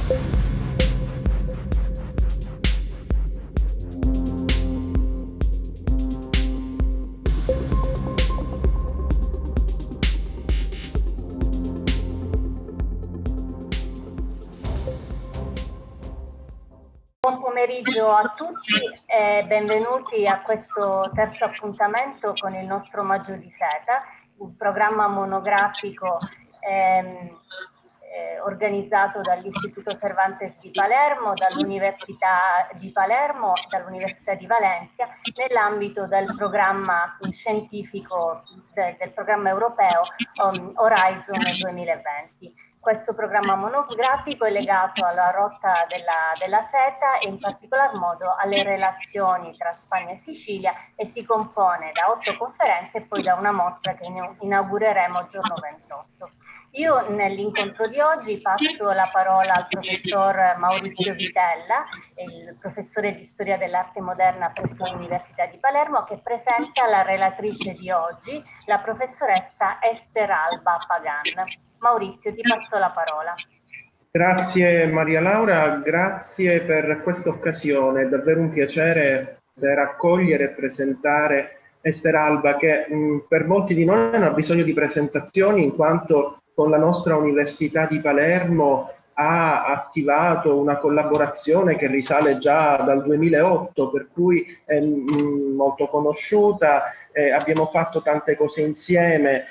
Buon pomeriggio a tutti e benvenuti a questo terzo appuntamento con il nostro Maggio di Seta, un programma monografico organizzato dall'Istituto Cervantes di Palermo, dall'Università di Palermo, dall'Università di Valencia, nell'ambito del programma scientifico del programma europeo Horizon 2020. Questo programma monografico è legato alla rotta della seta e in particolar modo alle relazioni tra Spagna e Sicilia e si compone da 8 conferenze e poi da una mostra che inaugureremo il giorno 28. Io nell'incontro di oggi passo la parola al professor Maurizio Vitella, il professore di storia dell'arte moderna presso l'Università di Palermo, che presenta la relatrice di oggi, la professoressa Ester Alba Pagan. Maurizio, ti passo la parola. Grazie Maria Laura, grazie per questa occasione, è davvero un piacere poter accogliere e presentare Ester Alba, che per molti di noi non ha bisogno di presentazioni, in quanto con la nostra Università di Palermo ha attivato una collaborazione che risale già dal 2008, per cui è molto conosciuta, abbiamo fatto tante cose insieme.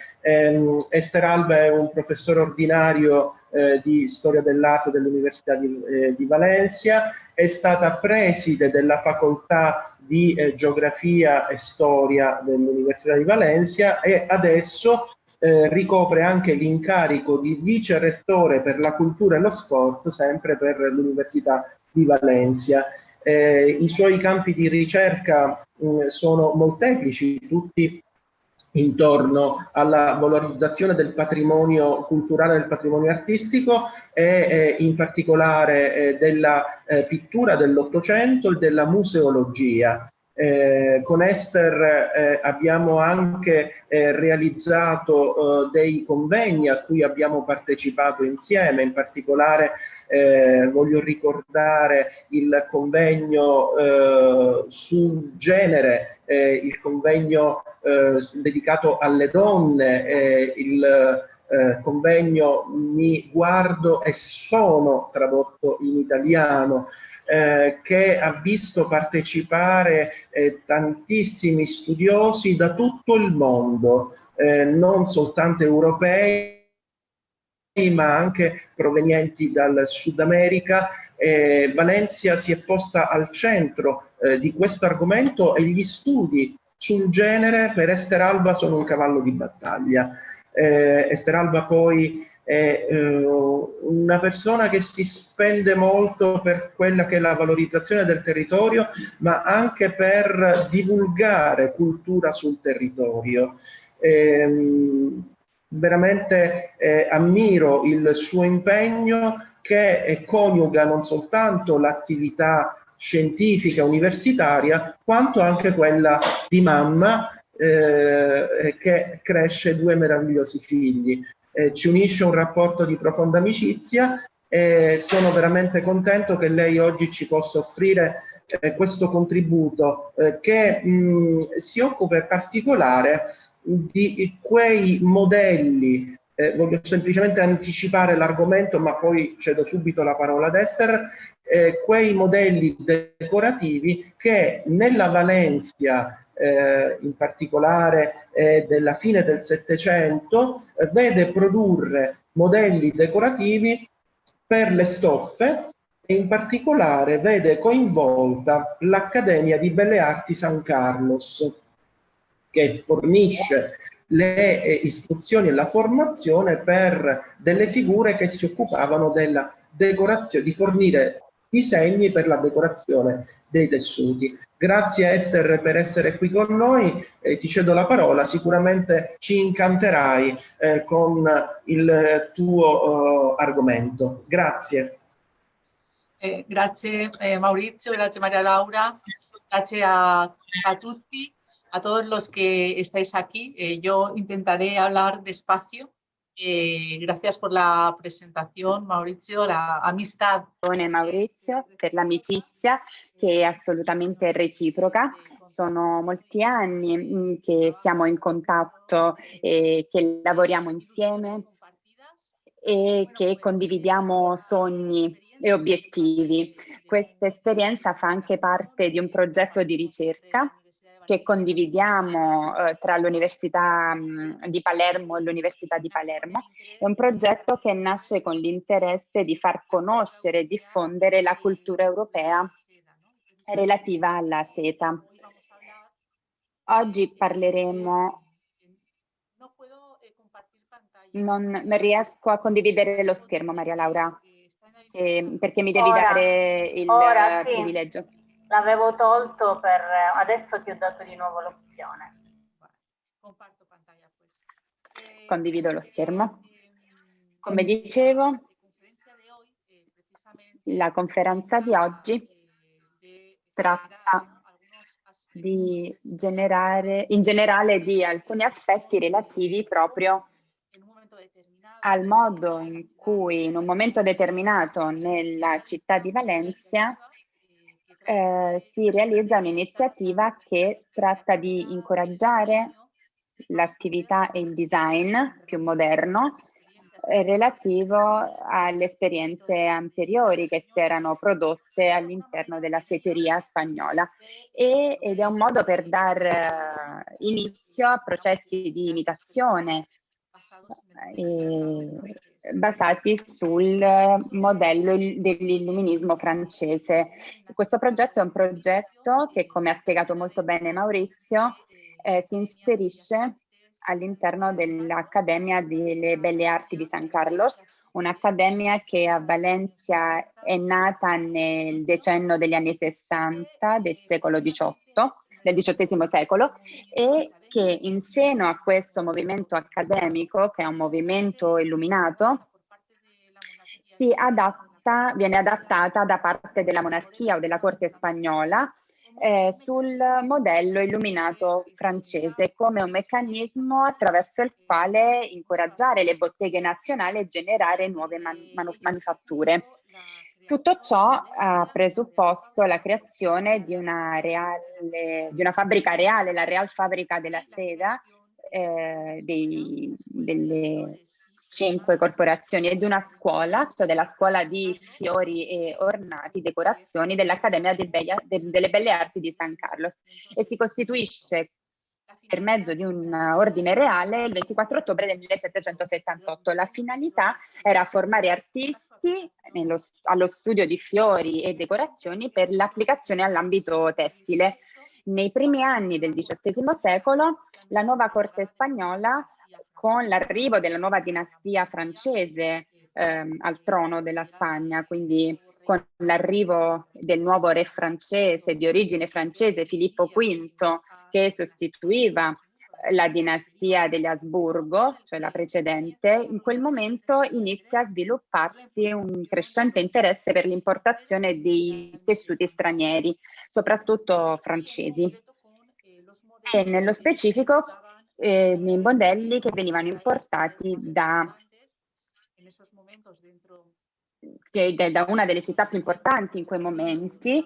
Ester Alba è un professore ordinario di storia dell'arte dell'Università di Valencia, è stata preside della facoltà di geografia e storia dell'Università di Valencia e adesso ricopre anche l'incarico di vice rettore per la cultura e lo sport, sempre per l'Università di Valencia. I suoi campi di ricerca sono molteplici, tutti intorno alla valorizzazione del patrimonio culturale e del patrimonio artistico e in particolare della pittura dell'Ottocento e della museologia. Con Ester abbiamo anche realizzato dei convegni a cui abbiamo partecipato insieme, in particolare voglio ricordare il convegno sul genere, il convegno dedicato alle donne, il convegno Mi guardo e sono, tradotto in italiano, che ha visto partecipare tantissimi studiosi da tutto il mondo, non soltanto europei, ma anche provenienti dal Sud America. Valencia si è posta al centro di questo argomento e gli studi sul genere per Ester Alba sono un cavallo di battaglia. Ester Alba poi è una persona che si spende molto per quella che è la valorizzazione del territorio, ma anche per divulgare cultura sul territorio. Veramente ammiro il suo impegno, che coniuga non soltanto l'attività scientifica universitaria, quanto anche quella di mamma, che cresce 2 meravigliosi figli. Ci unisce un rapporto di profonda amicizia e sono veramente contento che lei oggi ci possa offrire questo contributo che si occupa in particolare di quei modelli. Voglio semplicemente anticipare l'argomento, ma poi cedo subito la parola ad Ester. Quei modelli decorativi che nella Valencia, in particolare della fine del Settecento, vede produrre modelli decorativi per le stoffe e in particolare vede coinvolta l'Accademia di Belle Arti San Carlos, che fornisce le istruzioni e la formazione per delle figure che si occupavano della decorazione, di fornire disegni per la decorazione dei tessuti. Grazie Ester per essere qui con noi, ti cedo la parola, sicuramente ci incanterai con il tuo argomento. Grazie. Grazie Maurizio, grazie María Laura, gracias a tutti, a todos los que estáis aquí. Yo intentaré hablar despacio Gracias por la presentación, Maurizio, la amistad. Maurizio, per l'amicizia che è assolutamente reciproca. Sono molti anni che siamo in contatto e che lavoriamo insieme e che condividiamo sogni e obiettivi. Questa esperienza fa anche parte di un progetto di ricerca che condividiamo tra l'Università di Palermo e l'Università di Palermo. È un progetto che nasce con l'interesse di far conoscere e diffondere la cultura europea relativa alla seta. Oggi parleremo. Non riesco a condividere lo schermo, Maria Laura, perché mi devi dare il ora sì, privilegio. L'avevo tolto, adesso ti ho dato di nuovo l'opzione. Condivido lo schermo. Come dicevo, la conferenza di oggi tratta in generale di alcuni aspetti relativi proprio al modo in cui in un momento determinato nella città di Valencia si realizza un'iniziativa che tratta di incoraggiare l'attività e il design più moderno relativo alle esperienze anteriori che si erano prodotte all'interno della seteria spagnola ed è un modo per dar inizio a processi di imitazione basati sul modello dell'illuminismo francese. Questo progetto è un progetto che, come ha spiegato molto bene Maurizio, si inserisce all'interno dell'Accademia delle Belle Arti di San Carlos, un'accademia che a Valencia è nata nel decennio degli anni 60 del secolo XVIII, del XVIII secolo, e che in seno a questo movimento accademico, che è un movimento illuminato, viene adattata da parte della monarchia o della corte spagnola sul modello illuminato francese come un meccanismo attraverso il quale incoraggiare le botteghe nazionali e generare nuove manifatture. Tutto ciò ha presupposto la creazione di una fabbrica reale, la Real Fábrica de la Seda, delle 5 corporazioni e di una scuola, della scuola di fiori e ornati, decorazioni dell'Accademia delle Belle Arti di San Carlos e si costituisce per mezzo di un ordine reale il 24 ottobre del 1778. La finalità era formare artisti allo studio di fiori e decorazioni per l'applicazione all'ambito tessile. Nei primi anni del XVIII secolo, la nuova corte spagnola, con l'arrivo della nuova dinastia francese al trono della Spagna, quindi con l'arrivo del nuovo re francese di origine francese, Filippo V, che sostituiva la dinastia degli Asburgo, cioè la precedente, in quel momento inizia a svilupparsi un crescente interesse per l'importazione dei tessuti stranieri, soprattutto francesi, e nello specifico nei modelli che venivano importati da una delle città più importanti in quei momenti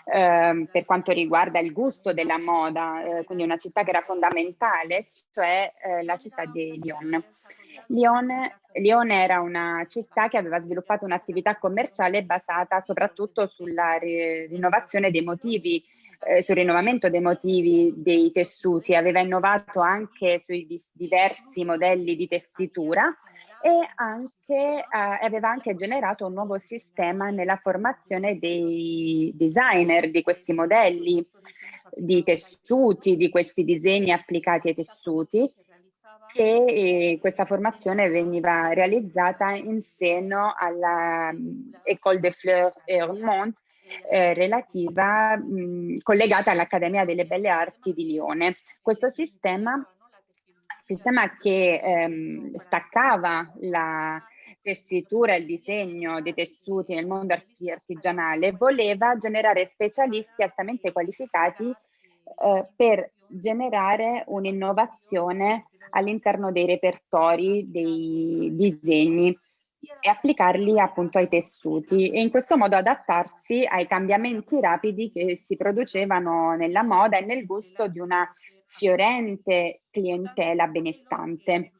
per quanto riguarda il gusto della moda, quindi una città che era fondamentale, cioè la città di Lione. Lione era una città che aveva sviluppato un'attività commerciale basata soprattutto sulla rinnovazione dei motivi, sul rinnovamento dei motivi dei tessuti, aveva innovato anche sui diversi modelli di tessitura e aveva anche generato un nuovo sistema nella formazione dei designer di questi modelli di tessuti, di questi disegni applicati ai tessuti, e questa formazione veniva realizzata in seno alla École des Fleurs et Ornements, collegata all'Accademia delle Belle Arti di Lione. Questo sistema che staccava la tessitura e il disegno dei tessuti nel mondo artigianale, voleva generare specialisti altamente qualificati per generare un'innovazione all'interno dei repertori, dei disegni e applicarli appunto ai tessuti e in questo modo adattarsi ai cambiamenti rapidi che si producevano nella moda e nel gusto di una fiorente clientela benestante.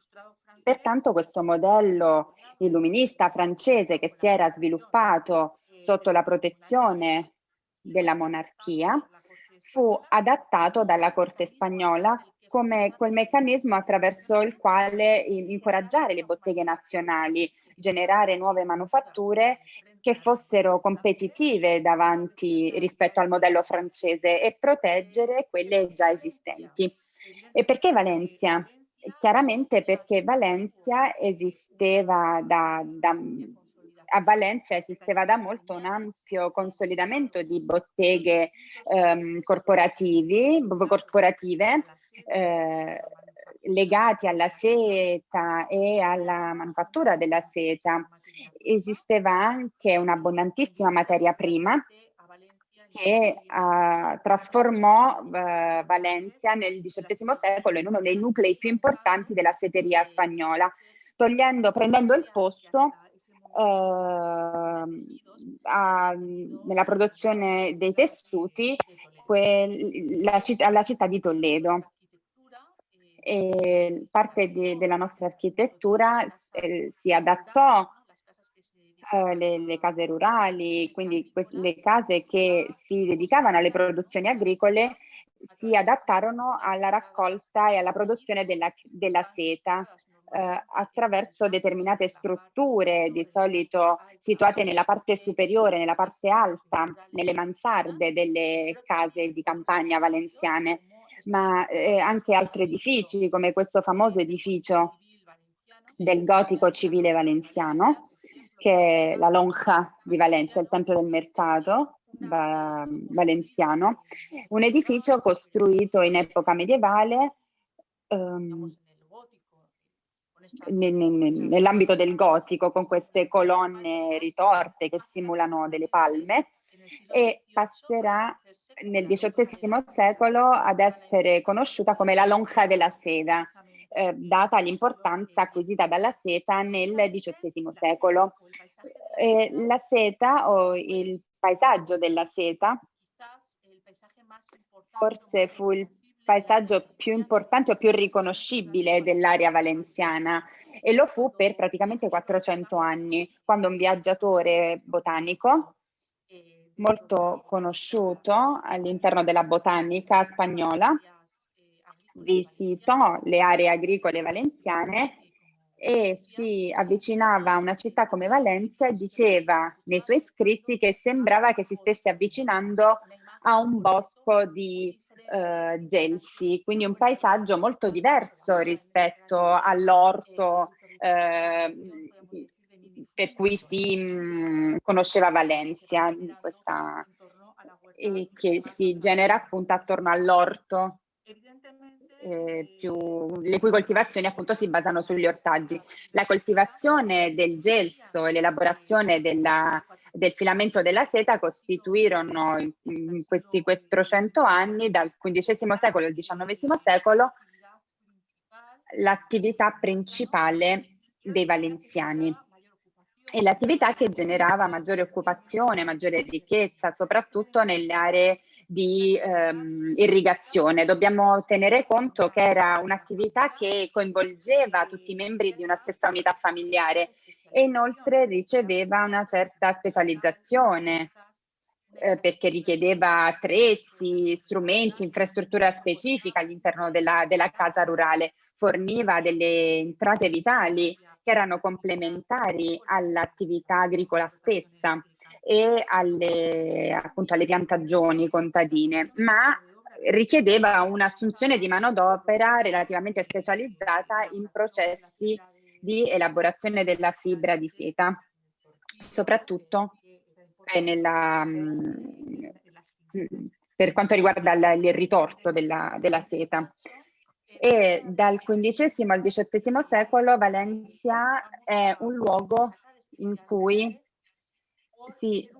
Pertanto questo modello illuminista francese che si era sviluppato sotto la protezione della monarchia fu adattato dalla corte spagnola come quel meccanismo attraverso il quale incoraggiare le botteghe nazionali, generare nuove manufatture che fossero competitive davanti rispetto al modello francese e proteggere quelle già esistenti. E perché Valencia? Chiaramente perché Valencia esisteva a Valencia esisteva da molto un ampio consolidamento di botteghe corporative legati alla seta e alla manifattura della seta. Esisteva anche un'abbondantissima materia prima che trasformò Valencia nel XVIII secolo in uno dei nuclei più importanti della seteria spagnola, prendendo il posto nella produzione dei tessuti alla città di Toledo. E parte della nostra architettura si adattò le case rurali, quindi le case che si dedicavano alle produzioni agricole si adattarono alla raccolta e alla produzione della seta attraverso determinate strutture, di solito situate nella parte superiore, nella parte alta, nelle mansarde delle case di campagna valenziane, ma anche altri edifici come questo famoso edificio del gotico civile valenziano, che è la Lonja di Valencia, il Tempio del Mercato valenziano, un edificio costruito in epoca medievale nell'ambito del gotico, con queste colonne ritorte che simulano delle palme, e passerà nel XVIII secolo ad essere conosciuta come la Lonja della Seda, data l'importanza acquisita dalla seta nel XVIII secolo. La seta o il paesaggio della seta forse fu il paesaggio più importante o più riconoscibile dell'area valenziana e lo fu per praticamente 400 anni, quando un viaggiatore botanico molto conosciuto all'interno della botanica spagnola visitò le aree agricole valenziane e si avvicinava a una città come Valencia e diceva nei suoi scritti che sembrava che si stesse avvicinando a un bosco di gelsi, quindi un paesaggio molto diverso rispetto all'orto per cui si conosceva Valencia, che si genera appunto attorno all'orto, le cui coltivazioni appunto si basano sugli ortaggi. La coltivazione del gelso e l'elaborazione del filamento della seta costituirono in questi 400 anni, dal XV secolo al XIX secolo, l'attività principale dei valenziani e l'attività che generava maggiore occupazione, maggiore ricchezza, soprattutto nelle aree di irrigazione. Dobbiamo tenere conto che era un'attività che coinvolgeva tutti i membri di una stessa unità familiare e inoltre riceveva una certa specializzazione perché richiedeva attrezzi, strumenti, infrastruttura specifica all'interno della casa rurale, forniva delle entrate vitali che erano complementari all'attività agricola stessa e appunto alle piantagioni contadine, ma richiedeva un'assunzione di manodopera relativamente specializzata in processi di elaborazione della fibra di seta, soprattutto per quanto riguarda il ritorto della seta. E dal XV al XVIII secolo Valencia è un luogo in cui si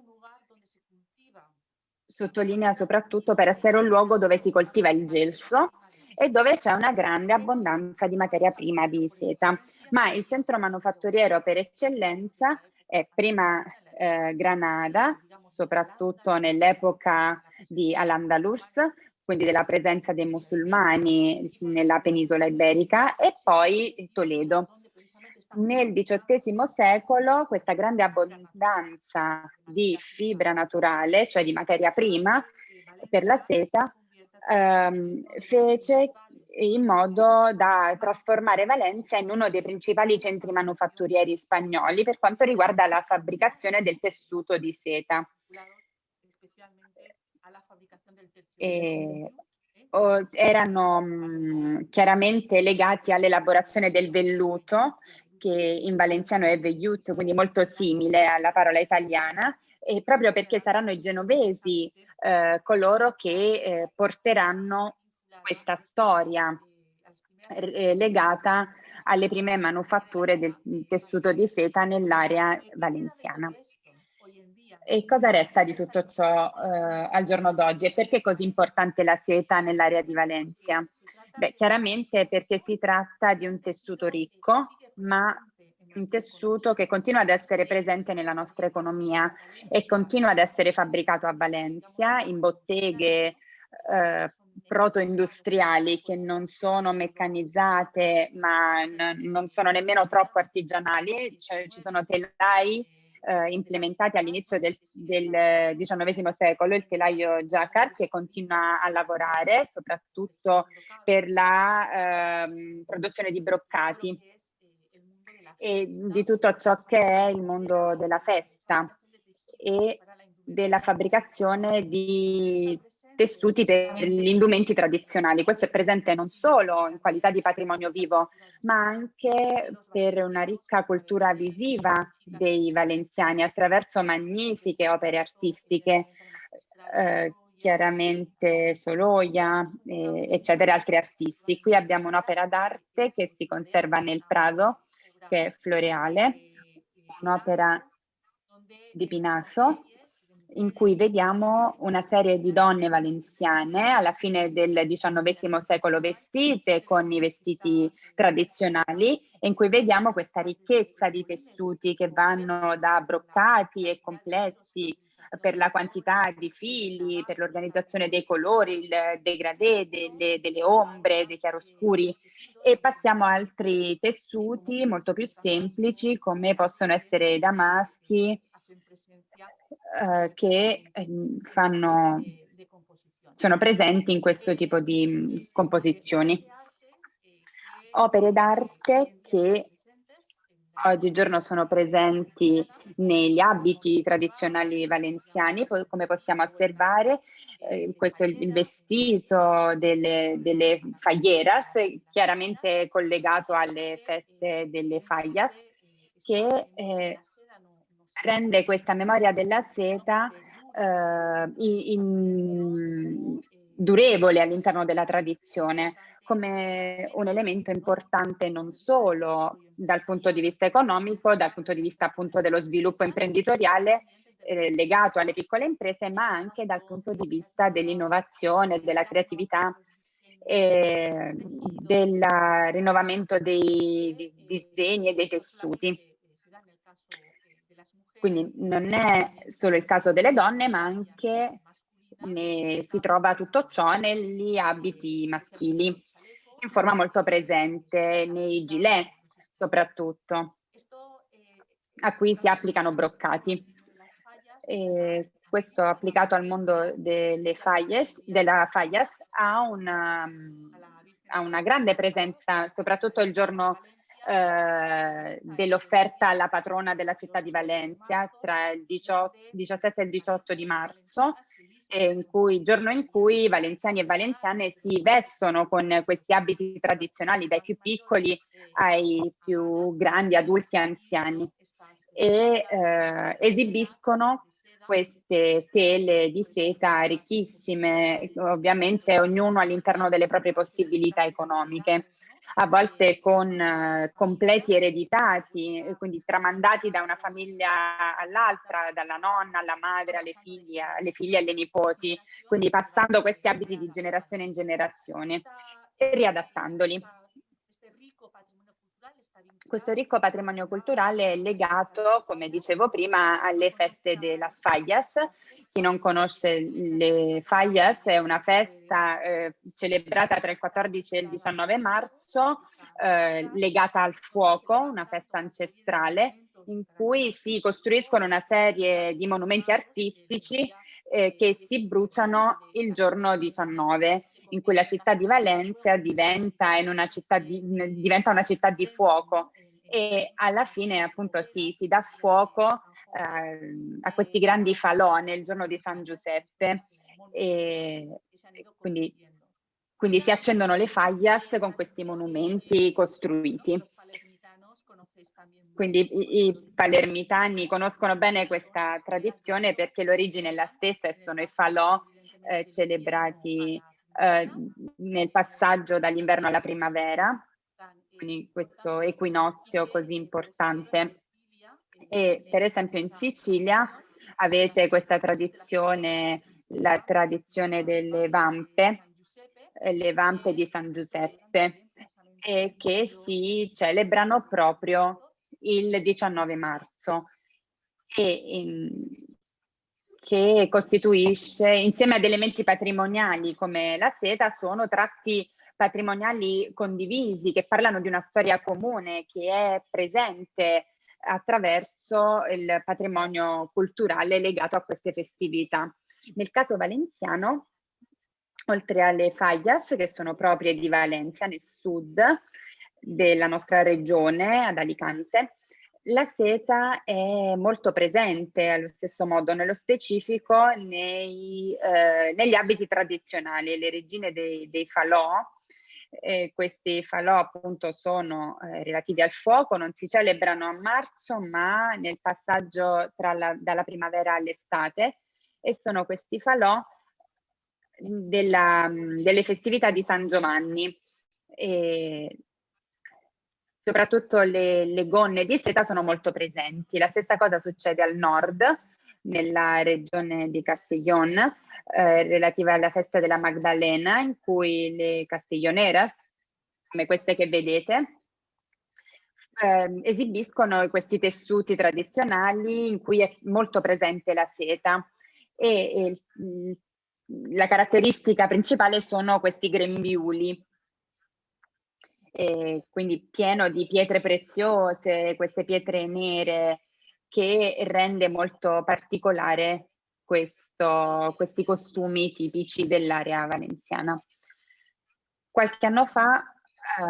sottolinea soprattutto per essere un luogo dove si coltiva il gelso e dove c'è una grande abbondanza di materia prima di seta. Ma il centro manufatturiero per eccellenza è prima Granada, soprattutto nell'epoca di Al-Andalus, quindi della presenza dei musulmani nella penisola iberica, e poi Toledo. Nel XVIII secolo questa grande abbondanza di fibra naturale, cioè di materia prima per la seta, fece in modo da trasformare Valencia in uno dei principali centri manufatturieri spagnoli per quanto riguarda la fabbricazione del tessuto di seta. Erano chiaramente legati all'elaborazione del velluto, che in valenciano è vellut, quindi molto simile alla parola italiana, e proprio perché saranno i genovesi coloro che porteranno questa storia legata alle prime manifatture del tessuto di seta nell'area valenziana. E cosa resta di tutto ciò al giorno d'oggi e perché è così importante la seta nell'area di Valencia? Beh, chiaramente perché si tratta di un tessuto ricco, ma un tessuto che continua ad essere presente nella nostra economia e continua ad essere fabbricato a Valencia in botteghe proto-industriali che non sono meccanizzate, ma non sono nemmeno troppo artigianali. Cioè, ci sono telai implementati all'inizio del XIX secolo, il telaio Jacquard, che continua a lavorare soprattutto per la produzione di broccati e di tutto ciò che è il mondo della festa e della fabbricazione di tessuti per gli indumenti tradizionali. Questo è presente non solo in qualità di patrimonio vivo, ma anche per una ricca cultura visiva dei valenziani attraverso magnifiche opere artistiche, chiaramente Soloia, eccetera, altri artisti. Qui abbiamo un'opera d'arte che si conserva nel Prado, che è Floreale, un'opera di Pinasso, in cui vediamo una serie di donne valenziane alla fine del XIX secolo vestite con i vestiti tradizionali, e in cui vediamo questa ricchezza di tessuti che vanno da broccati e complessi per la quantità di fili, per l'organizzazione dei colori, il degradé, delle ombre, dei chiaroscuri, e passiamo a altri tessuti molto più semplici come possono essere i damaschi, che sono presenti in questo tipo di composizioni. Opere d'arte che oggigiorno sono presenti negli abiti tradizionali valenziani, come possiamo osservare, questo è il vestito delle falleras, chiaramente collegato alle feste delle fallas, che rende questa memoria della seta durevole all'interno della tradizione, come un elemento importante non solo dal punto di vista economico, dal punto di vista appunto dello sviluppo imprenditoriale legato alle piccole imprese, ma anche dal punto di vista dell'innovazione, della creatività e del rinnovamento dei disegni e dei tessuti. Quindi non è solo il caso delle donne, ma anche si trova tutto ciò negli abiti maschili, in forma molto presente, nei gilet soprattutto, a cui si applicano broccati. E questo applicato al mondo della fallas ha una grande presenza, soprattutto il giorno dell'offerta alla patrona della città di Valencia, tra il 17 e il 18 di marzo, giorno in cui i valenziani e valenziane si vestono con questi abiti tradizionali, dai più piccoli ai più grandi, adulti e anziani, e esibiscono queste tele di seta ricchissime, ovviamente ognuno all'interno delle proprie possibilità economiche, a volte con completi ereditati, quindi tramandati da una famiglia all'altra, dalla nonna alla madre, alle figlie, alle nipoti, quindi passando questi abiti di generazione in generazione. e riadattandoli. Questo ricco patrimonio culturale è legato, come dicevo prima, alle feste de las Fallas. Chi non conosce le Fallas è una festa celebrata tra il 14 e il 19 marzo, legata al fuoco, una festa ancestrale, in cui si costruiscono una serie di monumenti artistici che si bruciano il giorno 19, in cui la città di Valencia diventa una città di fuoco, e alla fine appunto si dà fuoco a questi grandi falò nel giorno di San Giuseppe, e quindi si accendono le fallas con questi monumenti costruiti. Quindi i palermitani conoscono bene questa tradizione perché l'origine è la stessa e sono i falò celebrati nel passaggio dall'inverno alla primavera, quindi questo equinozio così importante. E per esempio in Sicilia avete questa tradizione, la tradizione delle vampe, le vampe di San Giuseppe, che si celebrano proprio il 19 marzo e che costituisce, insieme ad elementi patrimoniali come la seta, sono tratti patrimoniali condivisi che parlano di una storia comune che è presente attraverso il patrimonio culturale legato a queste festività. Nel caso valenziano, oltre alle fallas che sono proprie di Valencia, nel sud della nostra regione, ad Alicante, la seta è molto presente allo stesso modo, nello specifico negli abiti tradizionali, le regine dei falò. Questi falò appunto sono relativi al fuoco, non si celebrano a marzo ma nel passaggio dalla primavera all'estate, e sono questi falò delle festività di San Giovanni. Soprattutto le gonne di seta sono molto presenti. La stessa cosa succede al nord, nella regione di Castellón, relativa alla festa della Magdalena, in cui le castelloneras, come queste che vedete, esibiscono questi tessuti tradizionali in cui è molto presente la seta, e la caratteristica principale sono questi grembiuli, quindi pieno di pietre preziose, queste pietre nere, che rende molto particolare questi costumi tipici dell'area valenziana. Qualche anno fa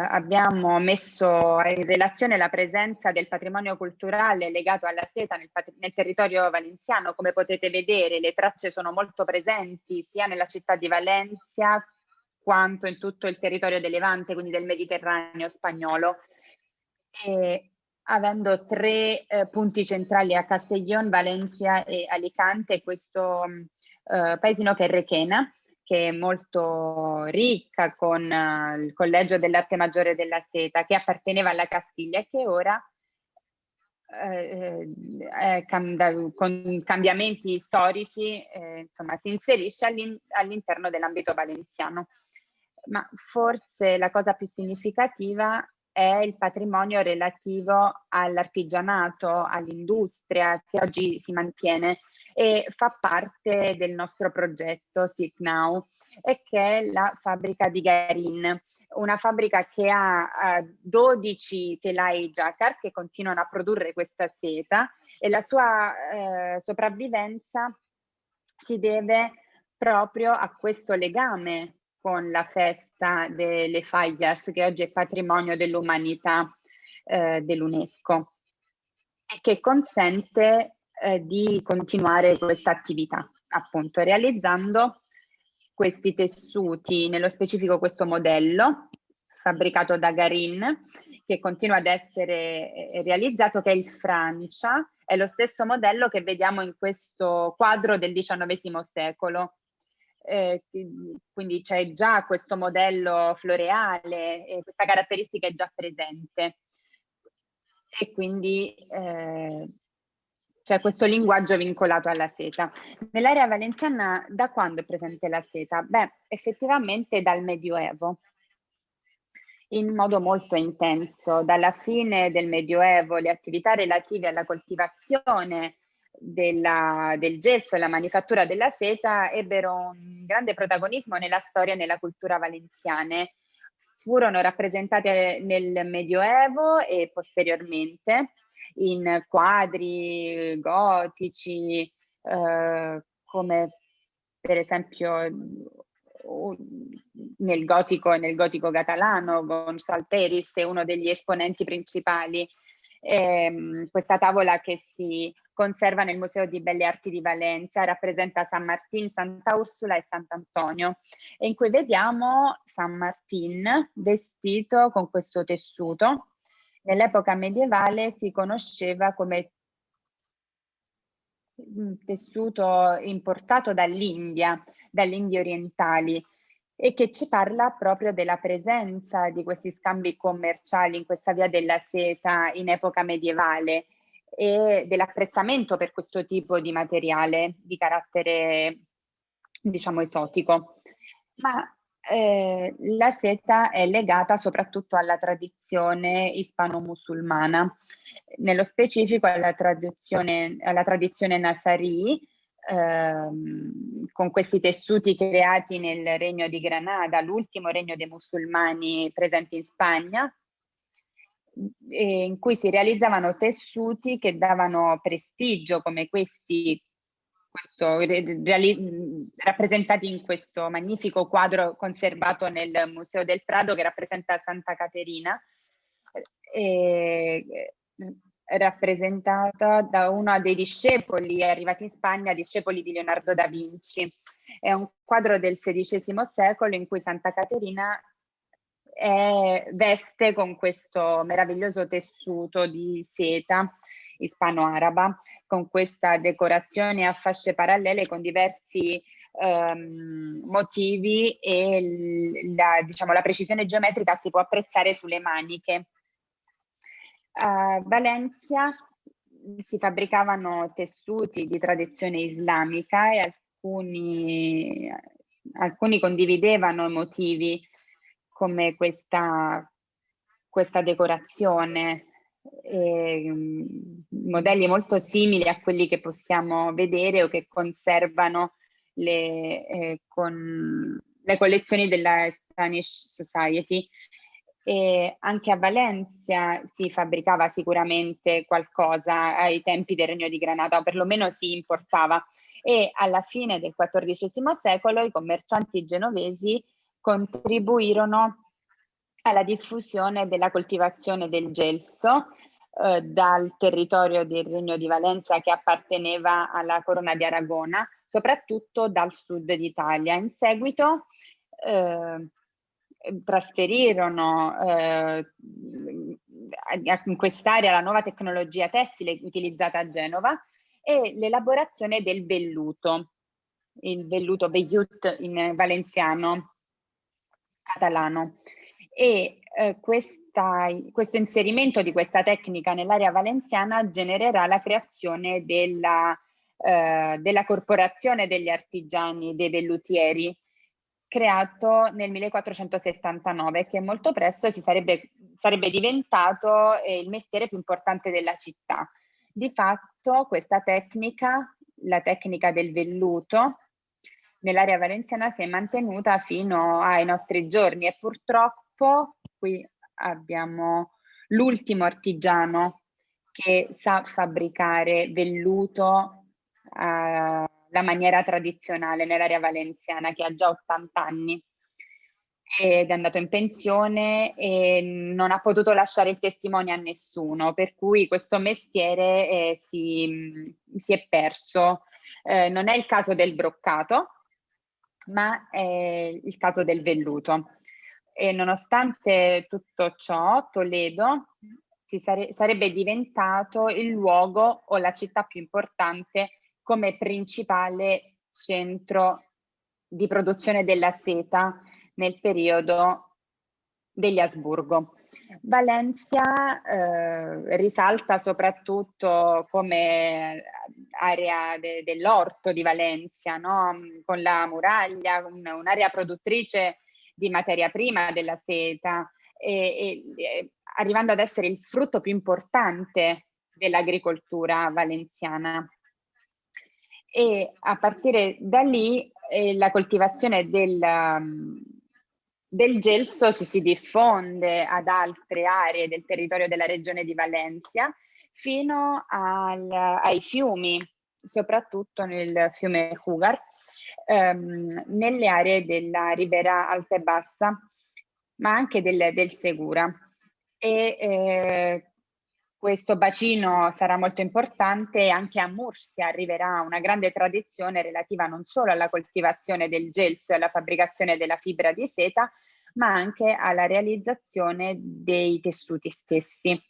abbiamo messo in relazione la presenza del patrimonio culturale legato alla seta nel territorio valenziano. Come potete vedere, le tracce sono molto presenti sia nella città di Valencia quanto in tutto il territorio del Levante, quindi del Mediterraneo spagnolo, e avendo tre punti centrali a Castellón, Valencia e Alicante, questo paesino che è Requena, che è molto ricca, con il Collegio dell'Arte Maggiore della Seta, che apparteneva alla Castiglia e che ora con cambiamenti storici insomma, si inserisce all'interno dell'ambito valenziano. Ma forse la cosa più significativa è il patrimonio relativo all'artigianato, all'industria, che oggi si mantiene e fa parte del nostro progetto SICNAU, e che è la fabbrica di Garin, una fabbrica che ha 12 telai jacquard che continuano a produrre questa seta, e la sua sopravvivenza si deve proprio a questo legame con la festa delle Fallas, che oggi è patrimonio dell'umanità dell'UNESCO, e che consente di continuare questa attività, appunto realizzando questi tessuti, nello specifico questo modello fabbricato da Garin, che continua ad essere realizzato, che è il Francia, è lo stesso modello che vediamo in questo quadro del XIX secolo. Quindi c'è già questo modello floreale, questa caratteristica è già presente, e quindi c'è questo linguaggio vincolato alla seta. Nell'area valenziana da quando è presente la seta? Beh, effettivamente dal Medioevo. in modo molto intenso. Dalla fine del Medioevo le attività relative alla coltivazione del gesso e la manifattura della seta ebbero un grande protagonismo nella storia e nella cultura valenziane. Furono rappresentate nel Medioevo e posteriormente in quadri gotici, come per esempio nel gotico catalano. Gonçalves Peris è uno degli esponenti principali. Questa tavola, che si conserva nel Museo di Belle Arti di Valencia, rappresenta San Martin, Santa Ursula e Sant'Antonio, e in cui vediamo San Martin vestito con questo tessuto. Nell'epoca medievale si conosceva come tessuto importato dall'India, dalle Indie orientali, e che ci parla proprio della presenza di questi scambi commerciali in questa via della seta in epoca medievale e dell'apprezzamento per questo tipo di materiale di carattere, diciamo, esotico. Ma la seta è legata soprattutto alla tradizione ispano-musulmana, nello specifico alla tradizione Nasari, con questi tessuti creati nel Regno di Granada, l'ultimo regno dei musulmani presenti in Spagna, in cui si realizzavano tessuti che davano prestigio, come questi rappresentati in questo magnifico quadro conservato nel Museo del Prado, che rappresenta Santa Caterina, rappresentata da uno dei discepoli arrivati in Spagna, discepoli di Leonardo da Vinci. È un quadro del XVI secolo in cui Santa Caterina veste con questo meraviglioso tessuto di seta ispano-araba, con questa decorazione a fasce parallele con diversi motivi, e la precisione geometrica si può apprezzare sulle maniche. A Valencia si fabbricavano tessuti di tradizione islamica e alcuni condividevano motivi come questa decorazione, modelli molto simili a quelli che possiamo vedere o che conservano le collezioni della Spanish Society. E anche a Valencia si fabbricava sicuramente qualcosa ai tempi del Regno di Granada, o perlomeno si importava, e alla fine del XIV secolo i commercianti genovesi contribuirono alla diffusione della coltivazione del gelso dal territorio del Regno di Valencia, che apparteneva alla Corona di Aragona, soprattutto dal sud d'Italia. In seguito trasferirono in quest'area la nuova tecnologia tessile utilizzata a Genova e l'elaborazione del velluto, il velluto vellut in valenciano catalano. E questo inserimento di questa tecnica nell'area valenziana genererà la creazione della Corporazione degli Artigiani dei Vellutieri, creato nel 1479, che molto presto sarebbe diventato il mestiere più importante della città. Di fatto questa tecnica, la tecnica del velluto, nell'area valenziana si è mantenuta fino ai nostri giorni, e purtroppo qui abbiamo l'ultimo artigiano che sa fabbricare velluto la maniera tradizionale nell'area valenziana, che ha già 80 anni ed è andato in pensione e non ha potuto lasciare il testimone a nessuno, per cui questo mestiere si è perso. Non è il caso del broccato, ma è il caso del velluto. E nonostante tutto ciò, Toledo sarebbe diventato il luogo o la città più importante come principale centro di produzione della seta nel periodo degli Asburgo. Valencia risalta soprattutto come area dell'orto di Valencia, no? Con la muraglia, un'area produttrice di materia prima della seta, arrivando ad essere il frutto più importante dell'agricoltura valenziana. E a partire da lì la coltivazione del gelso si diffonde ad altre aree del territorio della regione di Valencia, fino ai fiumi, soprattutto nel fiume Júcar, nelle aree della Ribera Alta e Bassa, ma anche del Segura. Questo bacino sarà molto importante, e anche a Murcia arriverà una grande tradizione relativa non solo alla coltivazione del gelso e alla fabbricazione della fibra di seta, ma anche alla realizzazione dei tessuti stessi.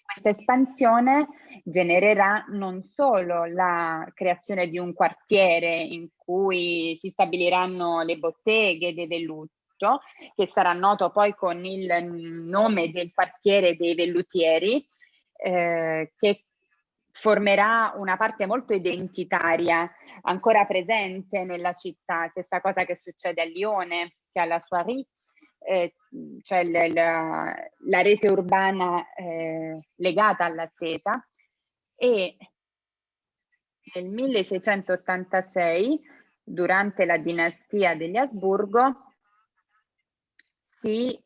Questa espansione genererà non solo la creazione di un quartiere in cui si stabiliranno le botteghe dei velluto, che sarà noto poi con il nome del quartiere dei vellutieri, che formerà una parte molto identitaria, ancora presente nella città. Stessa cosa che succede a Lione, che ha la Soierie, cioè la rete urbana legata alla seta. E nel 1686, durante la dinastia degli Asburgo, si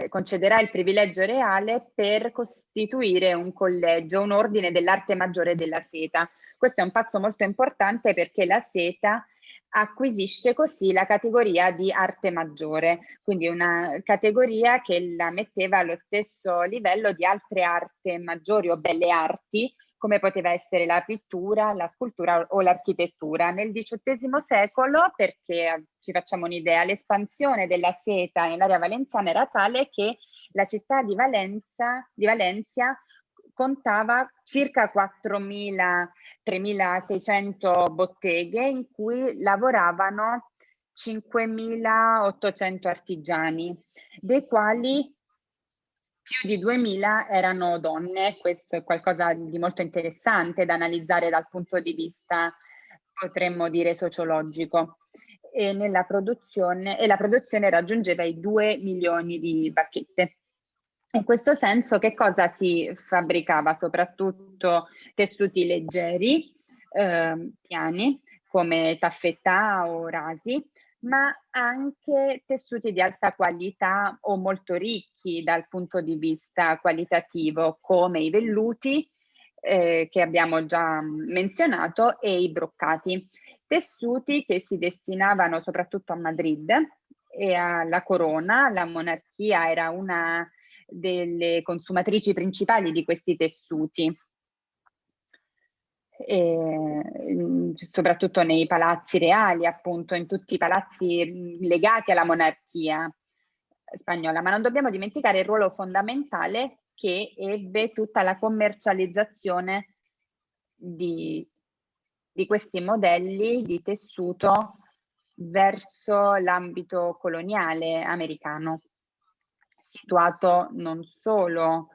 concederà il privilegio reale per costituire un collegio, un ordine dell'arte maggiore della seta. Questo è un passo molto importante, perché la seta acquisisce così la categoria di arte maggiore, quindi una categoria che la metteva allo stesso livello di altre arti maggiori o belle arti, come poteva essere la pittura, la scultura o l'architettura. Nel XVIII secolo, perché ci facciamo un'idea, l'espansione della seta nell'area valenziana era tale che la città di Valencia contava circa 3.600 botteghe, in cui lavoravano 5.800 artigiani, dei quali più di 2.000 erano donne. Questo è qualcosa di molto interessante da analizzare dal punto di vista, potremmo dire, sociologico. E la produzione raggiungeva i 2 milioni di bacchette. In questo senso, che cosa si fabbricava? Soprattutto tessuti leggeri, piani, come taffetà o rasi, ma anche tessuti di alta qualità o molto ricchi dal punto di vista qualitativo, come i velluti, che abbiamo già menzionato, e i broccati. Tessuti che si destinavano soprattutto a Madrid e alla corona. La monarchia era una delle consumatrici principali di questi tessuti, soprattutto nei palazzi reali, appunto, in tutti i palazzi legati alla monarchia spagnola. Ma non dobbiamo dimenticare il ruolo fondamentale che ebbe tutta la commercializzazione di questi modelli di tessuto verso l'ambito coloniale americano, situato non solo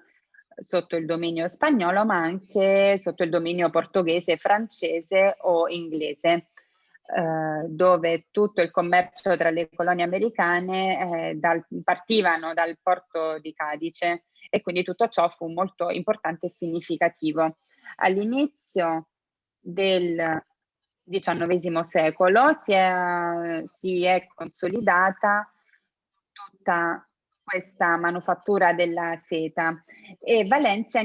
sotto il dominio spagnolo, ma anche sotto il dominio portoghese, francese o inglese, dove tutto il commercio tra le colonie americane partivano dal porto di Cadice, e quindi tutto ciò fu molto importante e significativo. All'inizio del XIX secolo si è consolidata tutta questa manufattura della seta, e Valencia ha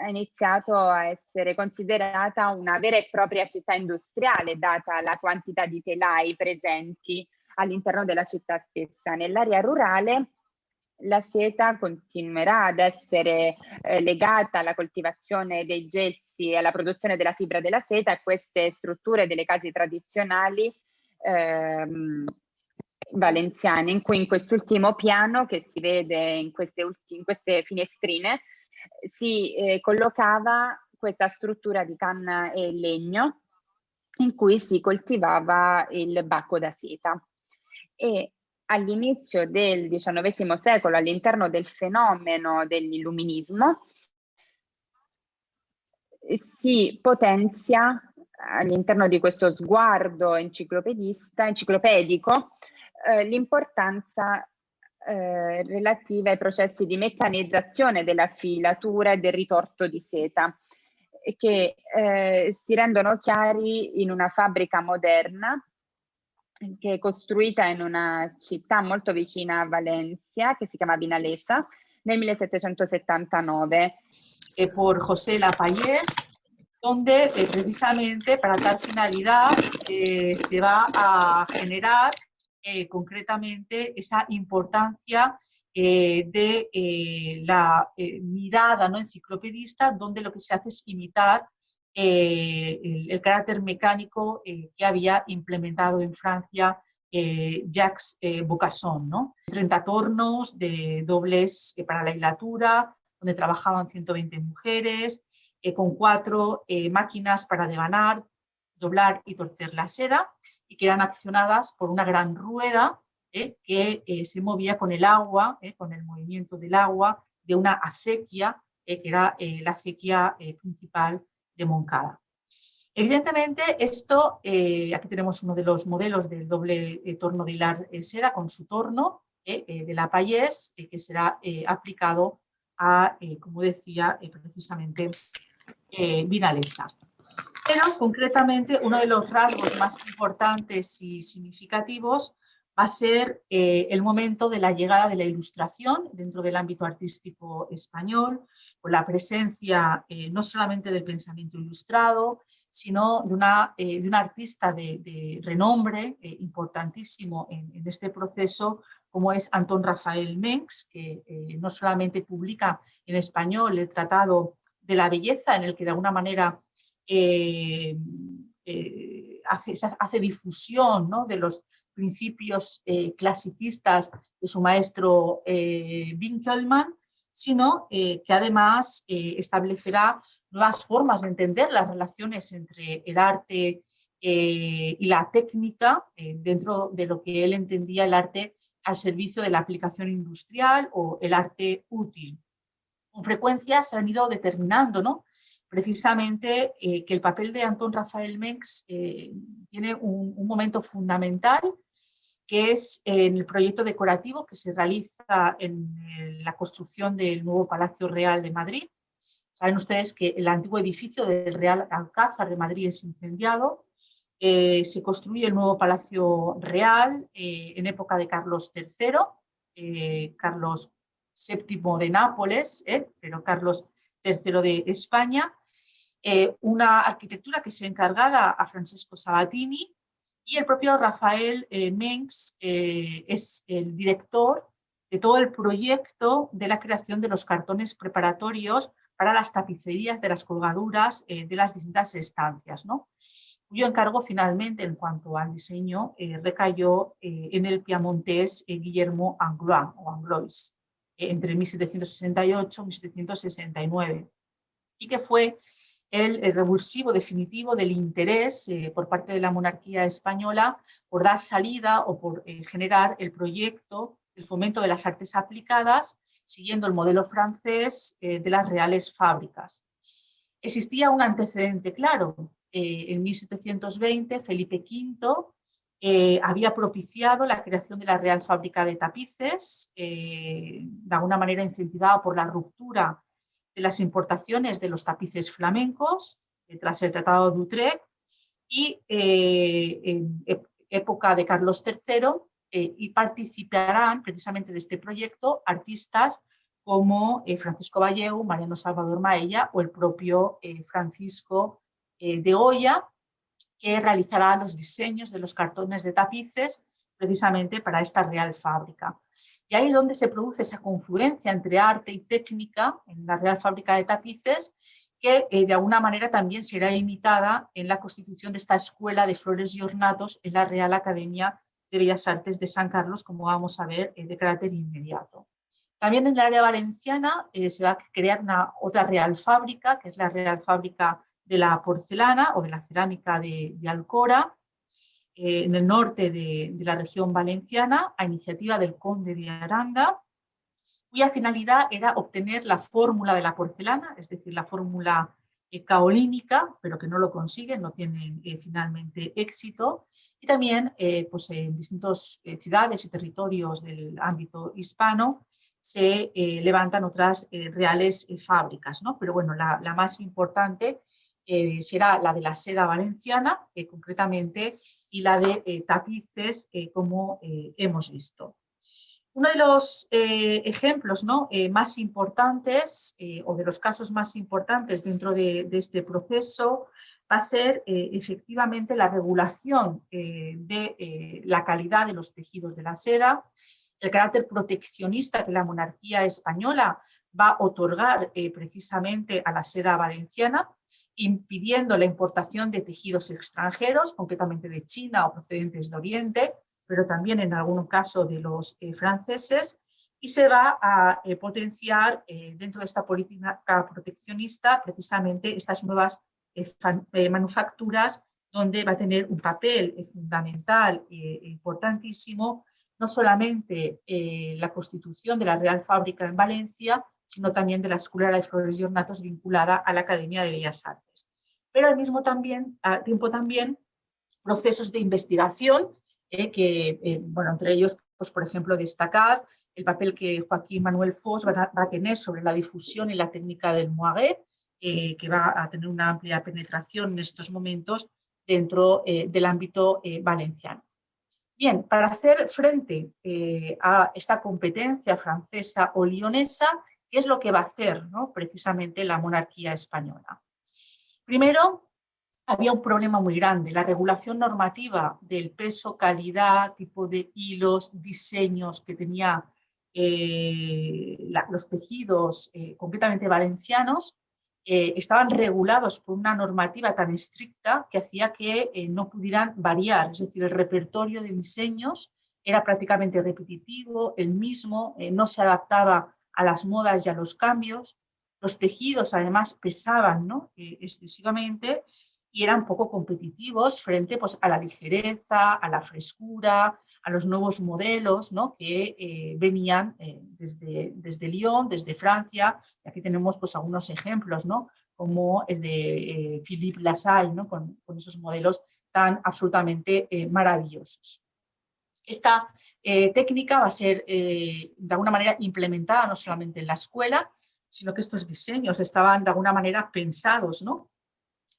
iniziato a essere considerata una vera e propria città industriale, data la quantità di telai presenti all'interno della città stessa. Nell'area rurale la seta continuerà ad essere legata alla coltivazione dei gelsi e alla produzione della fibra della seta, e queste strutture delle case tradizionali valenziane, in cui in quest'ultimo piano che si vede in queste finestrine si collocava questa struttura di canna e legno, in cui si coltivava il bacco da seta. E all'inizio del XIX secolo, all'interno del fenomeno dell'illuminismo, si potenzia, all'interno di questo sguardo enciclopedico, l'importanza relative ai processi di meccanizzazione della filatura e del ritorto di seta, che si rendono chiari in una fabbrica moderna che è costruita in una città molto vicina a Valencia, che si chiama Vinalesa, nel 1779. Por José Lapallés, donde precisamente para tal finalidad se va a generar concretamente esa importancia de la mirada, ¿no?, enciclopedista, donde lo que se hace es imitar el carácter mecánico que había implementado en Francia Jacques Bocasson, ¿no? 30 tornos de dobles para la hilatura, donde trabajaban 120 mujeres, con 4 máquinas para devanar, doblar y torcer la seda, y que eran accionadas por una gran rueda que se movía con el agua, con el movimiento del agua, de una acequia, que era la acequia principal de Moncada. Evidentemente, esto, aquí tenemos uno de los modelos del doble torno de hilar seda con su torno de Lapallés, que será aplicado a, como decía, precisamente Vinalesa. Pero concretamente uno de los rasgos más importantes y significativos va a ser el momento de la llegada de la Ilustración dentro del ámbito artístico español, con la presencia no solamente del pensamiento ilustrado, sino de una artista de renombre importantísimo en este proceso, como es Antón Rafael Mengs, que no solamente publica en español el Tratado de la Belleza, en el que de alguna manera hace difusión, ¿no?, de los principios clasicistas de su maestro Winkelmann, sino que además establecerá nuevas formas de entender las relaciones entre el arte y la técnica dentro de lo que él entendía el arte al servicio de la aplicación industrial o el arte útil. Con frecuencia se han ido determinando, ¿no?, precisamente que el papel de Antón Rafael Mengs tiene un momento fundamental, que es en el proyecto decorativo que se realiza en la construcción del nuevo Palacio Real de Madrid. Saben ustedes que el antiguo edificio del Real Alcázar de Madrid es incendiado. Se construye el nuevo Palacio Real en época de Carlos III, Carlos VII de Nápoles, pero Carlos III de España. Una arquitectura que se encargada a Francesco Sabatini, y el propio Rafael Mengs es el director de todo el proyecto de la creación de los cartones preparatorios para las tapicerías de las colgaduras de las distintas estancias, ¿no?, cuyo encargo finalmente, en cuanto al diseño, recayó en el piamontés Guillermo Anglois entre 1768 y 1769, y que fue el revulsivo definitivo del interés por parte de la monarquía española por dar salida o por generar el proyecto del fomento de las artes aplicadas, siguiendo el modelo francés de las reales fábricas. Existía un antecedente claro. En 1720, Felipe V había propiciado la creación de la Real Fábrica de Tapices, de alguna manera incentivada por la ruptura de las importaciones de los tapices flamencos tras el Tratado de Utrecht, y en época de Carlos III, y participarán precisamente de este proyecto artistas como Francisco Valleu, Mariano Salvador Maella o el propio Francisco de Goya, que realizará los diseños de los cartones de tapices precisamente para esta Real Fábrica. Y ahí es donde se produce esa confluencia entre arte y técnica en la Real Fábrica de Tapices, que de alguna manera también será imitada en la constitución de esta Escuela de Flores y Ornatos en la Real Academia de Bellas Artes de San Carlos, como vamos a ver, de carácter inmediato. También en el área valenciana se va a crear otra Real Fábrica, que es la Real Fábrica de la Porcelana o de la Cerámica de Alcora, en el norte de la región valenciana, a iniciativa del conde de Aranda, cuya finalidad era obtener la fórmula de la porcelana, es decir, la fórmula caolínica, pero que no lo consiguen, no tienen finalmente éxito. Y también pues en distintas ciudades y territorios del ámbito hispano se levantan otras reales fábricas, ¿no? Pero bueno, la más importante será la de la seda valenciana, concretamente, y la de tapices, como hemos visto. Uno de los ejemplos, ¿no?, más importantes o de los casos más importantes dentro de este proceso va a ser efectivamente la regulación de la calidad de los tejidos de la seda, el carácter proteccionista que la monarquía española va a otorgar precisamente a la seda valenciana, impidiendo la importación de tejidos extranjeros, concretamente de China o procedentes de Oriente, pero también en algún caso de los franceses, y se va a potenciar dentro de esta política proteccionista precisamente estas nuevas manufacturas, donde va a tener un papel fundamental e importantísimo, no solamente la constitución de la Real Fábrica en Valencia, sino también de la Escuela de Flores y Ornatos vinculada a la Academia de Bellas Artes. Pero al mismo tiempo también procesos de investigación, bueno, entre ellos, pues, por ejemplo, destacar el papel que Joaquín Manuel Fos va a tener sobre la difusión y la técnica del moiré, que va a tener una amplia penetración en estos momentos dentro del ámbito valenciano. Bien, para hacer frente a esta competencia francesa o lionesa, ¿qué es lo que va a hacer, ¿no?, precisamente la monarquía española? Primero, había un problema muy grande, la regulación normativa del peso, calidad, tipo de hilos, diseños que tenía los tejidos completamente valencianos, estaban regulados por una normativa tan estricta que hacía que no pudieran variar, es decir, el repertorio de diseños era prácticamente repetitivo, el mismo, no se adaptaba a las modas y a los cambios, los tejidos además pesaban, ¿no?, excesivamente, y eran poco competitivos frente, pues, a la ligereza, a la frescura, a los nuevos modelos, ¿no?, que venían desde Lyon, desde Francia. Y aquí tenemos, pues, algunos ejemplos, ¿no?, como el de Philippe Lasalle, ¿no?, con esos modelos tan absolutamente maravillosos. Esta técnica va a ser de alguna manera implementada no solamente en la escuela, sino que estos diseños estaban de alguna manera pensados, ¿no?,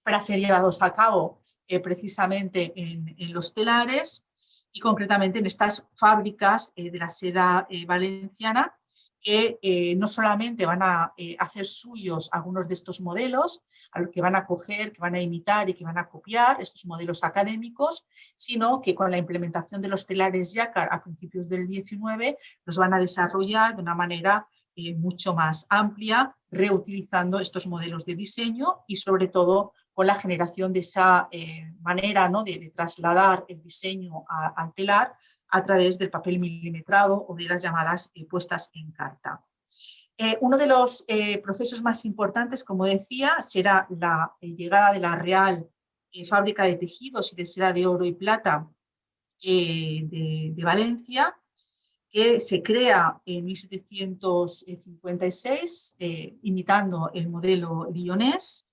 para ser llevados a cabo precisamente en los telares y concretamente en estas fábricas de la seda valenciana, que no solamente van a hacer suyos algunos de estos modelos, a los que van a coger, que van a imitar y que van a copiar estos modelos académicos, sino que con la implementación de los telares Jacquard a principios del 19 los van a desarrollar de una manera mucho más amplia, reutilizando estos modelos de diseño y sobre todo con la generación de esa manera, ¿no?, de trasladar el diseño al telar a través del papel milimetrado o de las llamadas puestas en carta. Uno de los procesos más importantes, como decía, será la llegada de la Real Fábrica de Tejidos y de Seda de Oro y Plata de Valencia, que se crea en 1756, imitando el modelo lionés.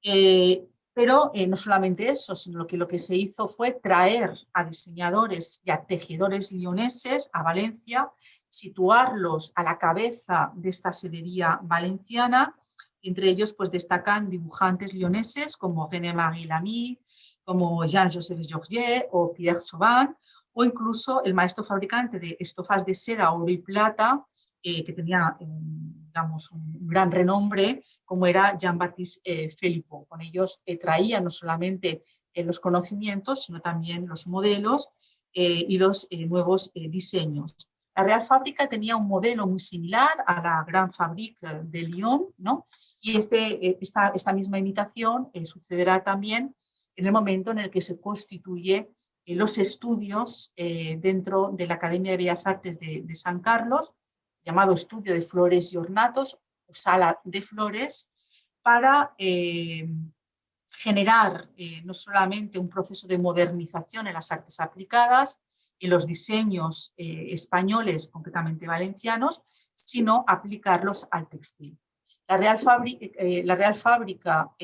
Pero no solamente eso, sino que lo que se hizo fue traer a diseñadores y a tejedores lioneses a Valencia, situarlos a la cabeza de esta sedería valenciana. Entre ellos, pues, destacan dibujantes lioneses como René-Marie Lamy, como Jean-Joseph Georgier o Pierre Sauvin, o incluso el maestro fabricante de estofas de seda, oro y plata, que tenía, digamos, un gran renombre, como era Jean-Baptiste Philippot. Con ellos traían no solamente los conocimientos, sino también los modelos y los nuevos diseños. La Real Fábrica tenía un modelo muy similar a la Gran Fabrique de Lyon, ¿no? Y esta misma imitación sucederá también en el momento en el que se constituye los estudios dentro de la Academia de Bellas Artes de San Carlos, llamado Estudio de Flores y Ornatos, o Sala de Flores, para generar no solamente un proceso de modernización en las artes aplicadas, en los diseños españoles, concretamente valencianos, sino aplicarlos al textil. La Real Fábrica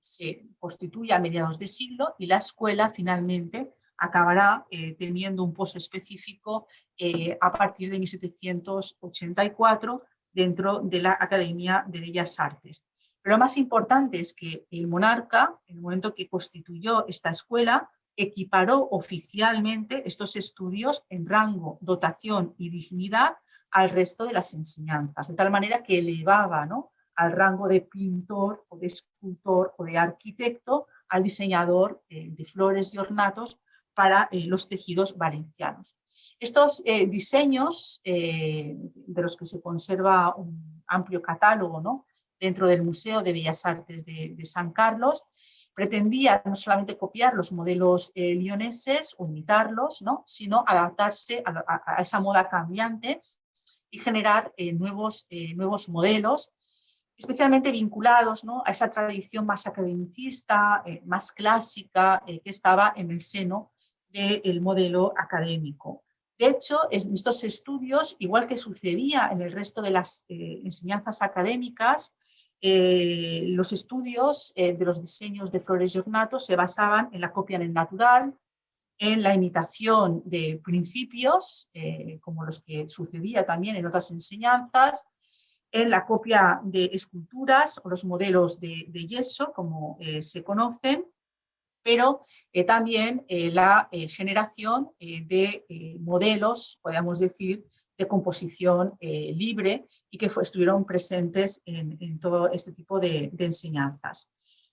se constituye a mediados de siglo y la escuela finalmente acabará teniendo un pozo específico a partir de 1784 dentro de la Academia de Bellas Artes. Pero lo más importante es que el monarca, en el momento que constituyó esta escuela, equiparó oficialmente estos estudios en rango, dotación y dignidad al resto de las enseñanzas, de tal manera que elevaba, ¿no?, al rango de pintor o de escultor o de arquitecto al diseñador de flores y ornatos para los tejidos valencianos. Estos diseños, de los que se conserva un amplio catálogo, ¿no?, dentro del Museo de Bellas Artes de San Carlos, pretendía no solamente copiar los modelos lioneses o imitarlos, ¿no?, sino adaptarse a esa moda cambiante y generar nuevos modelos, especialmente vinculados, ¿no?, a esa tradición más academicista, más clásica, que estaba en el seno del modelo académico. De hecho, en estos estudios, igual que sucedía en el resto de las enseñanzas académicas, los estudios de los diseños de flores y ornatos se basaban en la copia en el natural, en la imitación de principios, como los que sucedía también en otras enseñanzas, en la copia de esculturas o los modelos de yeso, como se conocen, pero también la generación de modelos, podríamos decir, de composición libre y que estuvieron presentes en todo este tipo de enseñanzas.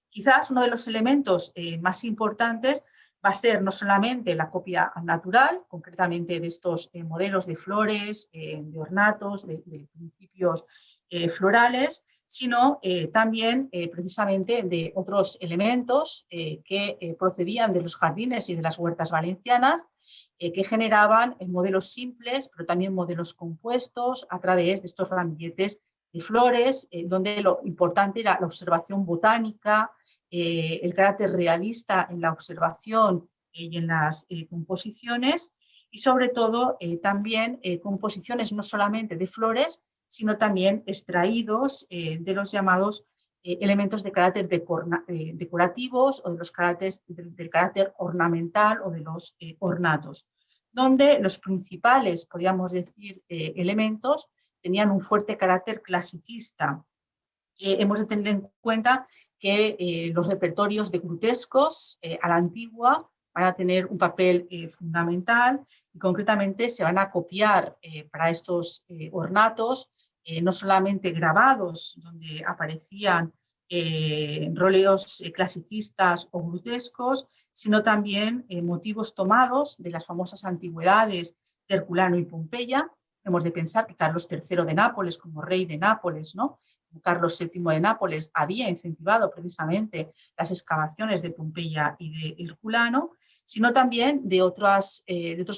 Quizás uno de los elementos más importantes va a ser no solamente la copia natural, concretamente de estos modelos de flores, de ornatos, de principios florales, sino también precisamente de otros elementos que procedían de los jardines y de las huertas valencianas, que generaban modelos simples, pero también modelos compuestos a través de estos ramilletes de flores, donde lo importante era la observación botánica, el carácter realista en la observación y en las composiciones, y sobre todo también composiciones no solamente de flores, sino también extraídos de los llamados elementos de carácter decorativos o de los del carácter ornamental o de los ornatos, donde los principales, podríamos decir, elementos tenían un fuerte carácter clasicista. Hemos de tener en cuenta que los repertorios de grutescos a la antigua van a tener un papel fundamental y concretamente se van a copiar para estos ornatos no solamente grabados donde aparecían roleos clasicistas o grutescos, sino también motivos tomados de las famosas antigüedades de Herculano y Pompeya. Hemos de pensar que Carlos III de Nápoles, como rey de Nápoles, ¿no?, Carlos VII de Nápoles, había incentivado precisamente las excavaciones de Pompeya y de Herculano, sino también de otros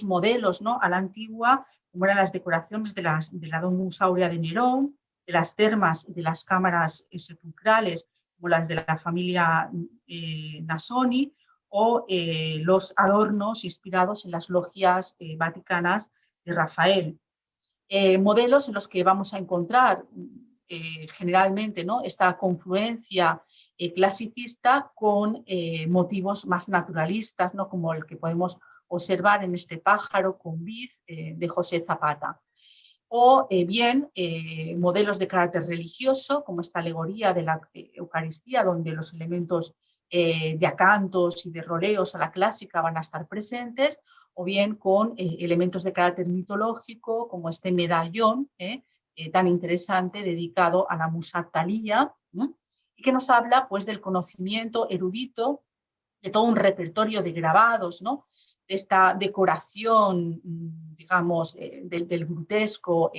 modelos, ¿no?, a la antigua, como eran las decoraciones de la Domus Aurea de Nerón, de las termas de las cámaras sepulcrales, como las de la familia Nasoni, o los adornos inspirados en las logias vaticanas de Rafael. Modelos en los que vamos a encontrar generalmente, ¿no?, esta confluencia clasicista con motivos más naturalistas, ¿no?, como el que podemos observar en este pájaro con vid de José Zapata. O bien modelos de carácter religioso, como esta alegoría de la Eucaristía, donde los elementos de acantos y de roleos a la clásica van a estar presentes, o bien con elementos de carácter mitológico, como este medallón tan interesante dedicado a la musa Thalía, y que nos habla pues del conocimiento erudito de todo un repertorio de grabados, ¿no?, de esta decoración, digamos, del grutesco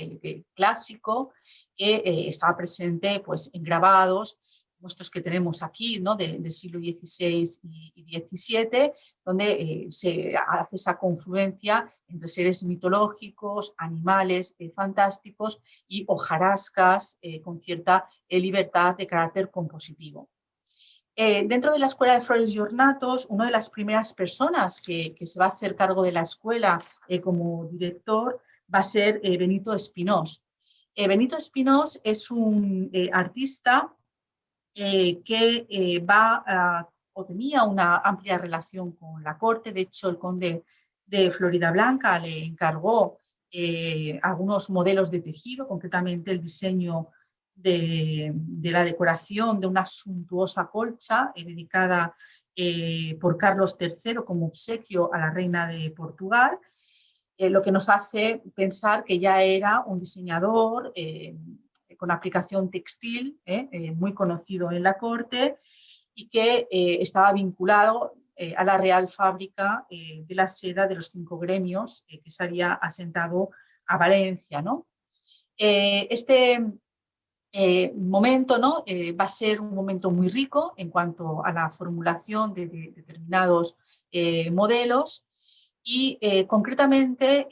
clásico, que estaba presente pues en grabados como estos que tenemos aquí, ¿no?, del siglo XVI y XVII, donde se hace esa confluencia entre seres mitológicos, animales fantásticos y hojarascas con cierta libertad de carácter compositivo. Dentro de la Escuela de Flores y Ornatos, una de las primeras personas que se va a hacer cargo de la escuela como director va a ser Benito Espinós. Benito Espinós es un artista que o tenía una amplia relación con la corte. De hecho, el conde de Floridablanca le encargó algunos modelos de tejido, concretamente el diseño de la decoración de una suntuosa colcha dedicada por Carlos III como obsequio a la reina de Portugal, lo que nos hace pensar que ya era un diseñador con aplicación textil, muy conocido en la corte, y que estaba vinculado a la Real Fábrica de la Seda de los 5 gremios que se había asentado a Valencia, ¿no? Este momento, ¿no? Va a ser un momento muy rico en cuanto a la formulación de determinados modelos. Y concretamente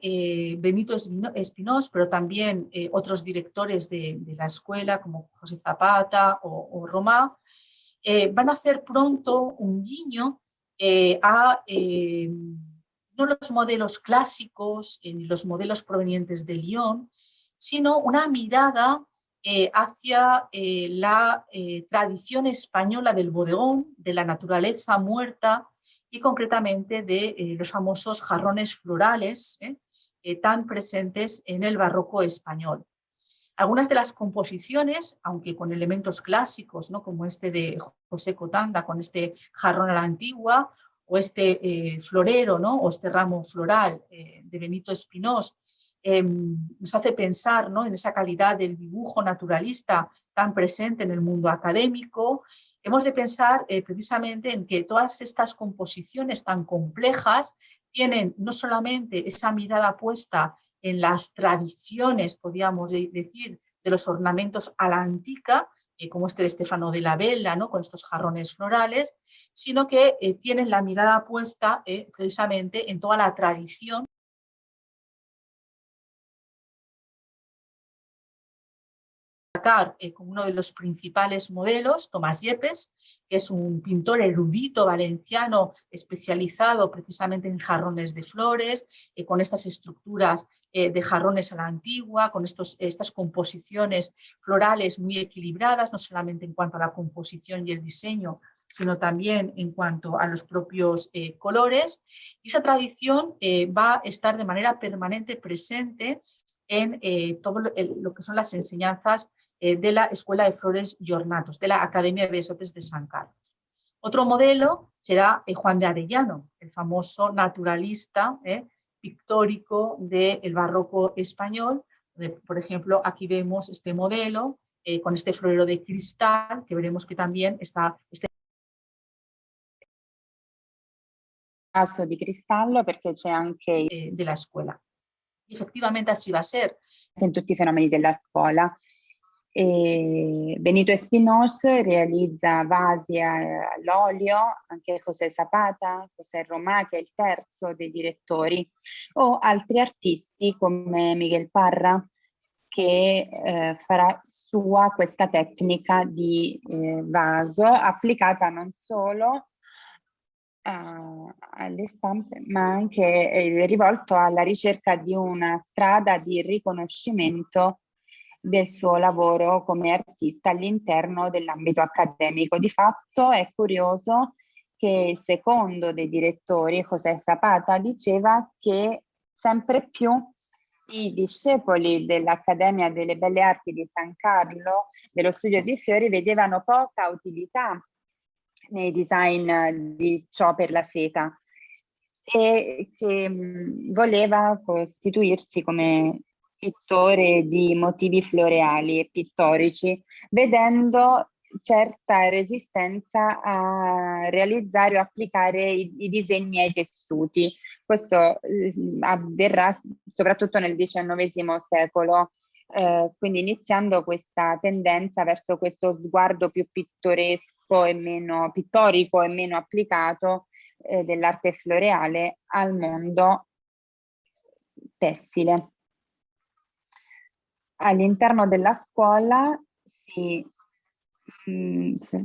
Benito Espinós, pero también otros directores de la escuela como José Zapata o Romà, van a hacer pronto un guiño a no los modelos clásicos ni los modelos provenientes de Lyon, sino una mirada hacia la tradición española del bodegón, de la naturaleza muerta, y concretamente de los famosos jarrones florales tan presentes en el barroco español. Algunas de las composiciones, aunque con elementos clásicos, ¿no? Como este de José Cotanda, con este jarrón a la antigua, o este florero, ¿no? O este ramo floral de Benito Espinós, nos hace pensar, ¿no? En esa calidad del dibujo naturalista tan presente en el mundo académico. Hemos de pensar precisamente en que todas estas composiciones tan complejas tienen no solamente esa mirada puesta en las tradiciones, podríamos decir, de los ornamentos a la antica, como este de Stefano della Bella, ¿no? Con estos jarrones florales, sino que tienen la mirada puesta precisamente en toda la tradición como uno de los principales modelos, Tomás Yepes, que es un pintor erudito valenciano especializado precisamente en jarrones de flores, con estas estructuras de jarrones a la antigua, con estas composiciones florales muy equilibradas, no solamente en cuanto a la composición y el diseño, sino también en cuanto a los propios colores. Y esa tradición va a estar de manera permanente presente en todo lo que son las enseñanzas de la Escuela de Flores y Ornatos, de la Academia de Bellas Artes de San Carlos. Otro modelo será Juan de Arellano, el famoso naturalista pictórico del barroco español. Por ejemplo, aquí vemos este modelo con este florero de cristal, que veremos que también está vaso di cristallo, perché c'è anche de la escuela. Y efectivamente así va a ser. In tutti i fenomeni della scuola. Benito Espinós realizza vasi all'olio, anche José Zapata, José Romà, che è il terzo dei direttori, o altri artisti come Miguel Parra, che farà sua questa tecnica di vaso applicata non solo alle stampe, ma anche rivolto alla ricerca di una strada di riconoscimento del suo lavoro come artista all'interno dell'ambito accademico. Di fatto è curioso che il secondo dei direttori, José Zapata, diceva che sempre più i discepoli dell'Accademia delle Belle Arti di San Carlo, dello studio di fiori, vedevano poca utilità nei design di ciò per la seta e che voleva costituirsi come pittore di motivi floreali e pittorici, vedendo certa resistenza a realizzare o applicare i disegni ai tessuti. Questo avverrà soprattutto nel XIX secolo, quindi iniziando questa tendenza verso questo sguardo più pittoresco e meno pittorico e meno applicato dell'arte floreale al mondo tessile. All'interno della scuola si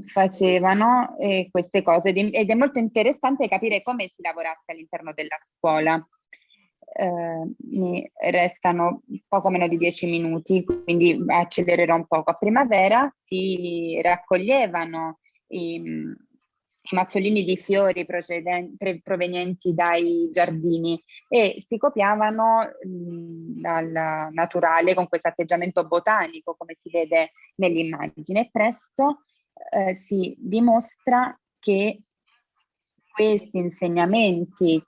facevano queste cose ed è molto interessante capire come si lavorasse all'interno della scuola. Mi restano poco meno di 10 minuti, quindi accelererò un poco. A primavera si raccoglievano i mazzolini di fiori provenienti dai giardini e si copiavano dal naturale con questo atteggiamento botanico, come si vede nell'immagine. Presto si dimostra che questi insegnamenti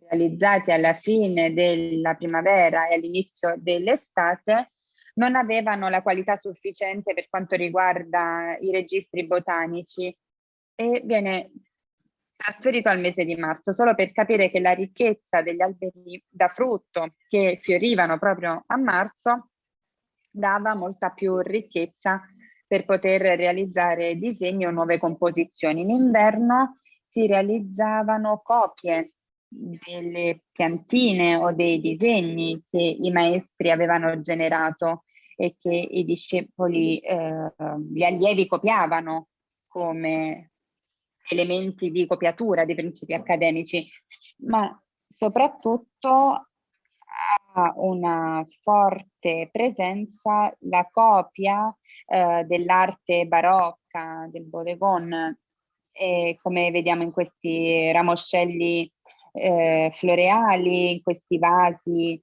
realizzati alla fine della primavera e all'inizio dell'estate non avevano la qualità sufficiente per quanto riguarda i registri botanici e viene trasferito al mese di marzo, solo per capire che la ricchezza degli alberi da frutto che fiorivano proprio a marzo dava molta più ricchezza per poter realizzare disegni o nuove composizioni. In inverno si realizzavano copie delle piantine o dei disegni che i maestri avevano generato e che i discepoli, gli allievi copiavano come elementi di copiatura dei principi accademici, ma soprattutto ha una forte presenza la copia dell'arte barocca del Bodegon, come vediamo in questi ramoscelli floreali, in questi vasi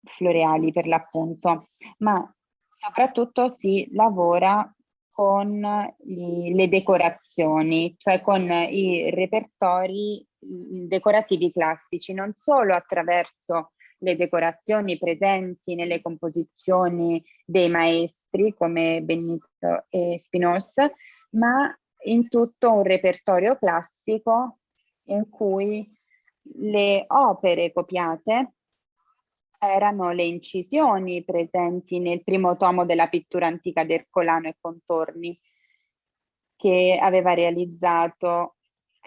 floreali per l'appunto, ma soprattutto si lavora con le decorazioni, cioè con i repertori decorativi classici, non solo attraverso le decorazioni presenti nelle composizioni dei maestri come Benito e Spinoza, ma in tutto un repertorio classico in cui le opere copiate erano le incisioni presenti nel primo tomo della pittura antica di Ercolano e contorni, che aveva realizzato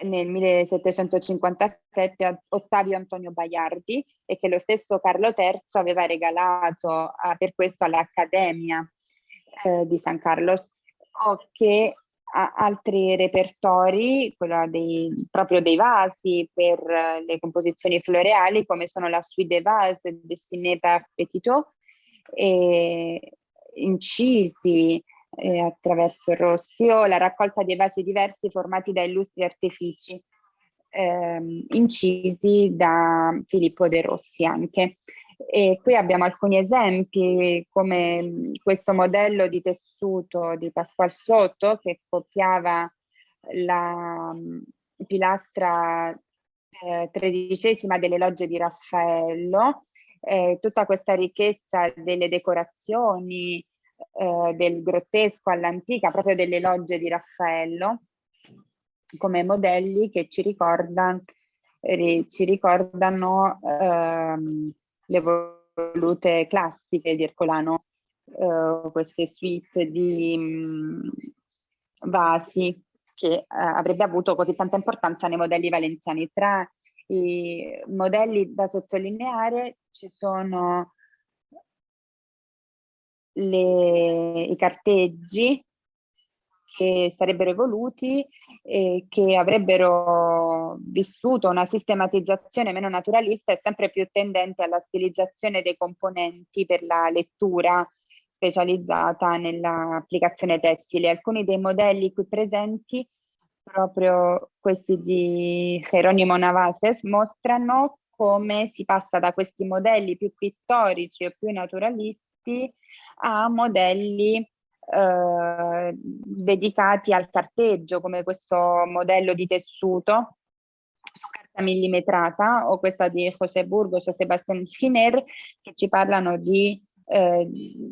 nel 1757 Ottavio Antonio Baiardi e che lo stesso Carlo III aveva regalato per questo all'Accademia di San Carlos, o che altri repertori, quello proprio dei vasi per le composizioni floreali, come sono la Suite des Vases destinée par Petitot, incisi attraverso Rossi, o la raccolta di vasi diversi formati da illustri artefici, incisi da Filippo de Rossi anche. E qui abbiamo alcuni esempi, come questo modello di tessuto di Pasqual Soto che copiava la pilastra tredicesima delle logge di Raffaello, tutta questa ricchezza delle decorazioni del grottesco all'antica, proprio delle logge di Raffaello, come modelli che ci ricordano le volute classiche di Ercolano, queste suite di vasi che avrebbe avuto così tanta importanza nei modelli valenziani. Tra i modelli da sottolineare ci sono i carteggi che sarebbero evoluti e che avrebbero vissuto una sistematizzazione meno naturalista e sempre più tendente alla stilizzazione dei componenti per la lettura specializzata nell'applicazione tessile. Alcuni dei modelli qui presenti, proprio questi di Jerónimo Navases, mostrano come si passa da questi modelli più pittorici o più naturalisti a modelli dedicati al carteggio, come questo modello di tessuto su carta millimetrata, o questa di José Burgos o Sebastián Giner, che ci parlano di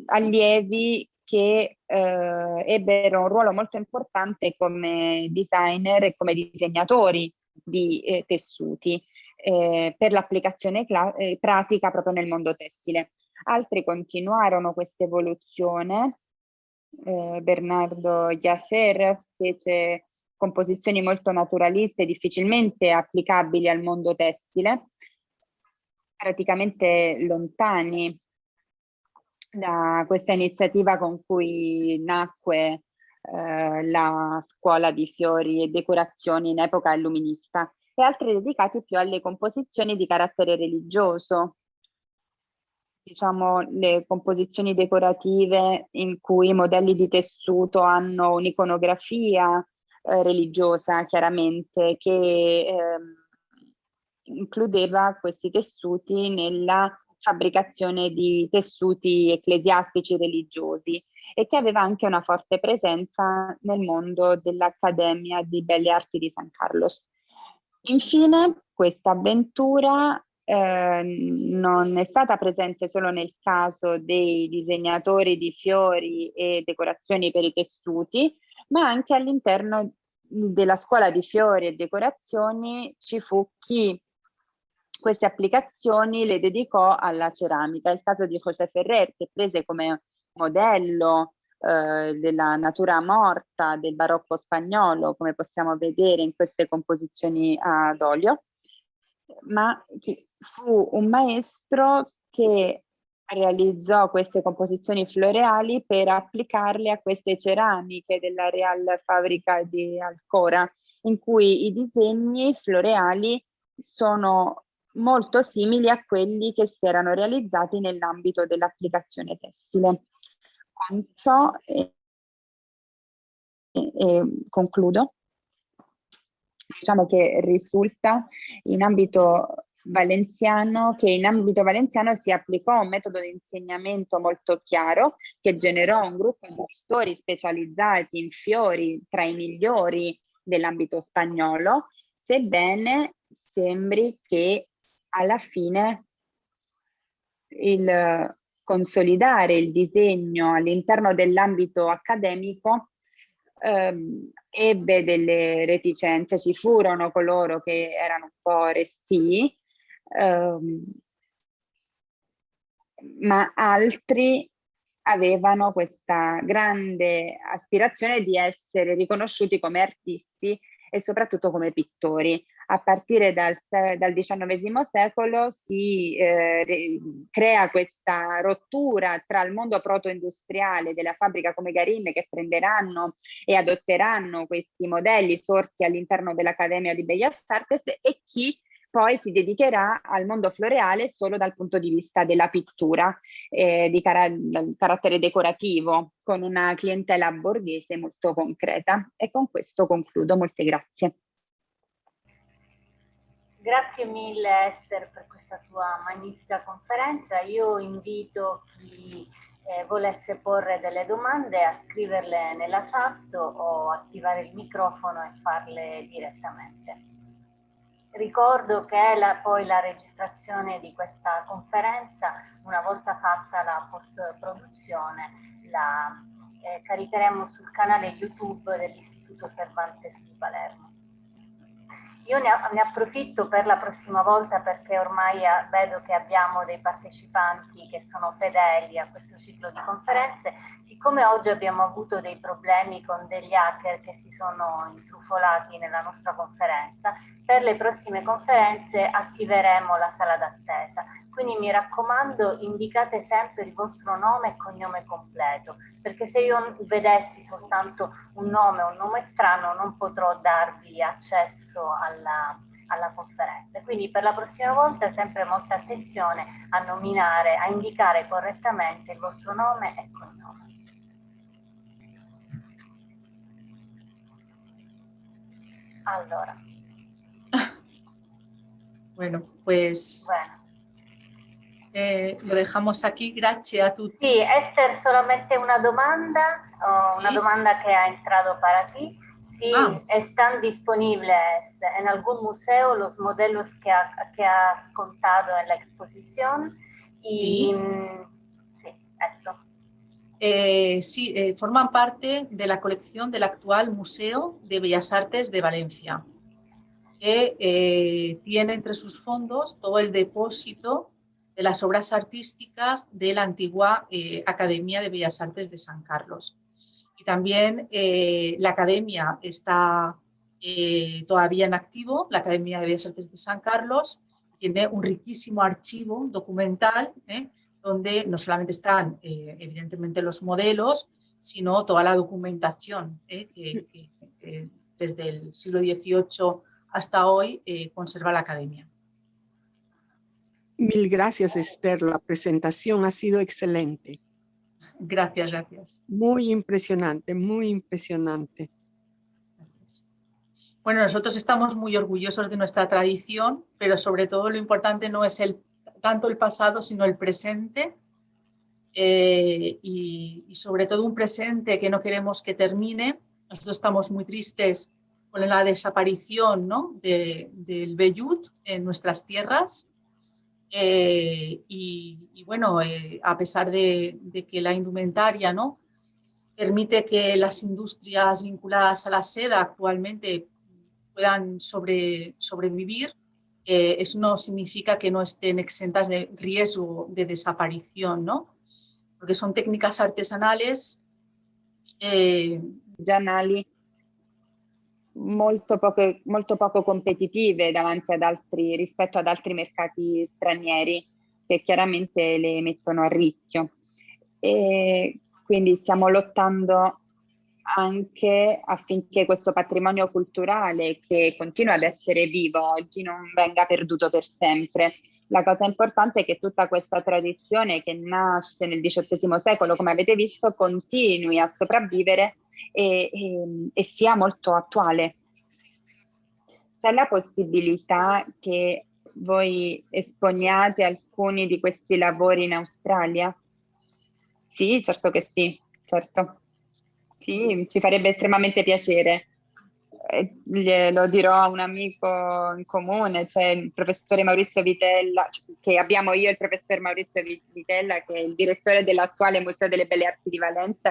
allievi che ebbero un ruolo molto importante come designer e come disegnatori di tessuti per l'applicazione pratica proprio nel mondo tessile. Altri continuarono questa evoluzione. Bernardo Jafer fece composizioni molto naturaliste, difficilmente applicabili al mondo tessile, praticamente lontani da questa iniziativa con cui nacque la scuola di fiori e decorazioni in epoca illuminista. e altri dedicati più alle composizioni di carattere religioso. Diciamo le composizioni decorative in cui i modelli di tessuto hanno un'iconografia religiosa, chiaramente, che includeva questi tessuti nella fabbricazione di tessuti ecclesiastici religiosi e che aveva anche una forte presenza nel mondo dell'Accademia di Belle Arti di San Carlos. Infine, questa avventura non è stata presente solo nel caso dei disegnatori di fiori e decorazioni per i tessuti, ma anche all'interno della scuola di fiori e decorazioni ci fu chi queste applicazioni le dedicò alla ceramica. È il caso di José Ferrer, che prese come modello della natura morta del barocco spagnolo, come possiamo vedere in queste composizioni ad olio, ma fu un maestro che realizzò queste composizioni floreali per applicarle a queste ceramiche della Real Fábrica di Alcora, in cui i disegni floreali sono molto simili a quelli che si erano realizzati nell'ambito dell'applicazione tessile. Con ciò concludo. Diciamo che risulta in ambito valenziano si applicò un metodo di insegnamento molto chiaro che generò un gruppo di pittori specializzati in fiori tra i migliori dell'ambito spagnolo, sebbene sembri che alla fine il consolidare il disegno all'interno dell'ambito accademico ebbe delle reticenze. Ci furono coloro che erano un po' restii, ma altri avevano questa grande aspirazione di essere riconosciuti come artisti e soprattutto come pittori. A partire dal XIX secolo si crea questa rottura tra il mondo proto-industriale della fabbrica come Garín, che prenderanno e adotteranno questi modelli sorti all'interno dell'Accademia di Bellas Artes, e chi poi si dedicherà al mondo floreale solo dal punto di vista della pittura, dal carattere decorativo, con una clientela borghese molto concreta. E con questo concludo. Molte grazie. Grazie mille Esther per questa tua magnifica conferenza. Io invito chi volesse porre delle domande a scriverle nella chat o attivare il microfono e farle direttamente. Ricordo che poi la registrazione di questa conferenza, una volta fatta la post-produzione, la caricheremo sul canale YouTube dell'Istituto Cervantes di Palermo. Io ne approfitto per la prossima volta, perché ormai vedo che abbiamo dei partecipanti che sono fedeli a questo ciclo di conferenze. Siccome oggi abbiamo avuto dei problemi con degli hacker che si sono intrufolati nella nostra conferenza, per le prossime conferenze attiveremo la sala d'attesa. Quindi mi raccomando, indicate sempre il vostro nome e cognome completo, perché se io vedessi soltanto un nome strano non potrò darvi accesso alla conferenza. Quindi per la prossima volta sempre molta attenzione a indicare correttamente il vostro nome e cognome. Allora. Bueno, pues lo dejamos aquí. Gracias a tutti. Sí, Esther, solamente una domanda, una domanda que ha entrado para ti. Si están disponibles en algún museo los modelos que has contado en la exposición. Y sí, esto. Sí, forman parte de la colección del actual Museo de Bellas Artes de Valencia, que tiene entre sus fondos todo el depósito de las obras artísticas de la antigua Academia de Bellas Artes de San Carlos. Y también la Academia está todavía en activo, la Academia de Bellas Artes de San Carlos tiene un riquísimo archivo documental, donde no solamente están evidentemente los modelos, sino toda la documentación que desde el siglo XVIII hasta hoy conserva la academia. Mil gracias, Esther. La presentación ha sido excelente. Gracias, gracias. Muy impresionante, muy impresionante. Bueno, nosotros estamos muy orgullosos de nuestra tradición, pero sobre todo lo importante no es tanto el pasado, sino el presente, y sobre todo un presente que no queremos que termine. Nosotros estamos muy tristes con la desaparición, ¿no?, del vellut en nuestras tierras. Y bueno, a pesar de que la indumentaria, ¿no?, permite que las industrias vinculadas a la seda actualmente puedan sobrevivir, eso no significa que no estén exentas de riesgo de desaparición, ¿no? Porque son técnicas artesanales artigianali molto poco competitive rispetto ad altri mercati stranieri che chiaramente le mettono a rischio. E quindi stiamo lottando anche affinché questo patrimonio culturale, che continua ad essere vivo oggi, non venga perduto per sempre. La cosa importante è che tutta questa tradizione che nasce nel XVIII secolo, come avete visto, continui a sopravvivere e sia molto attuale. C'è la possibilità che voi esponiate alcuni di questi lavori in Australia? Sì, certo che sì, certo. Sì, ci farebbe estremamente piacere. Glielo dirò a un amico in comune, cioè il professore Maurizio Vitella, che abbiamo io e il professor Maurizio Vitella, che è il direttore dell'attuale Museo delle Belle Arti di Valenza,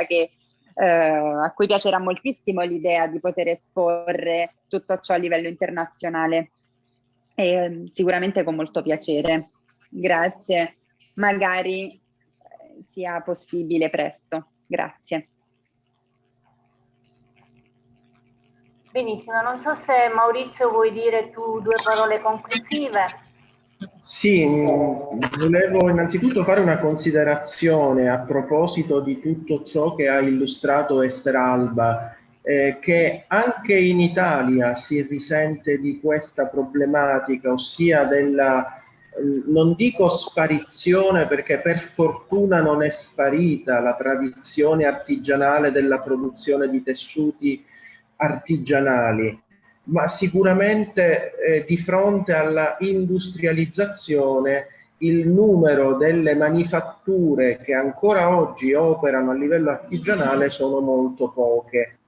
a cui piacerà moltissimo l'idea di poter esporre tutto ciò a livello internazionale. E sicuramente con molto piacere. Grazie. Magari sia possibile presto. Grazie. Benissimo, non so se Maurizio vuoi dire tu 2 parole conclusive. Sì, volevo innanzitutto fare una considerazione a proposito di tutto ciò che ha illustrato Esther Alba, che anche in Italia si risente di questa problematica, ossia della, non dico sparizione, perché per fortuna non è sparita la tradizione artigianale della produzione di tessuti artigianali, ma sicuramente di fronte alla industrializzazione il numero delle manifatture che ancora oggi operano a livello artigianale sono molto poche.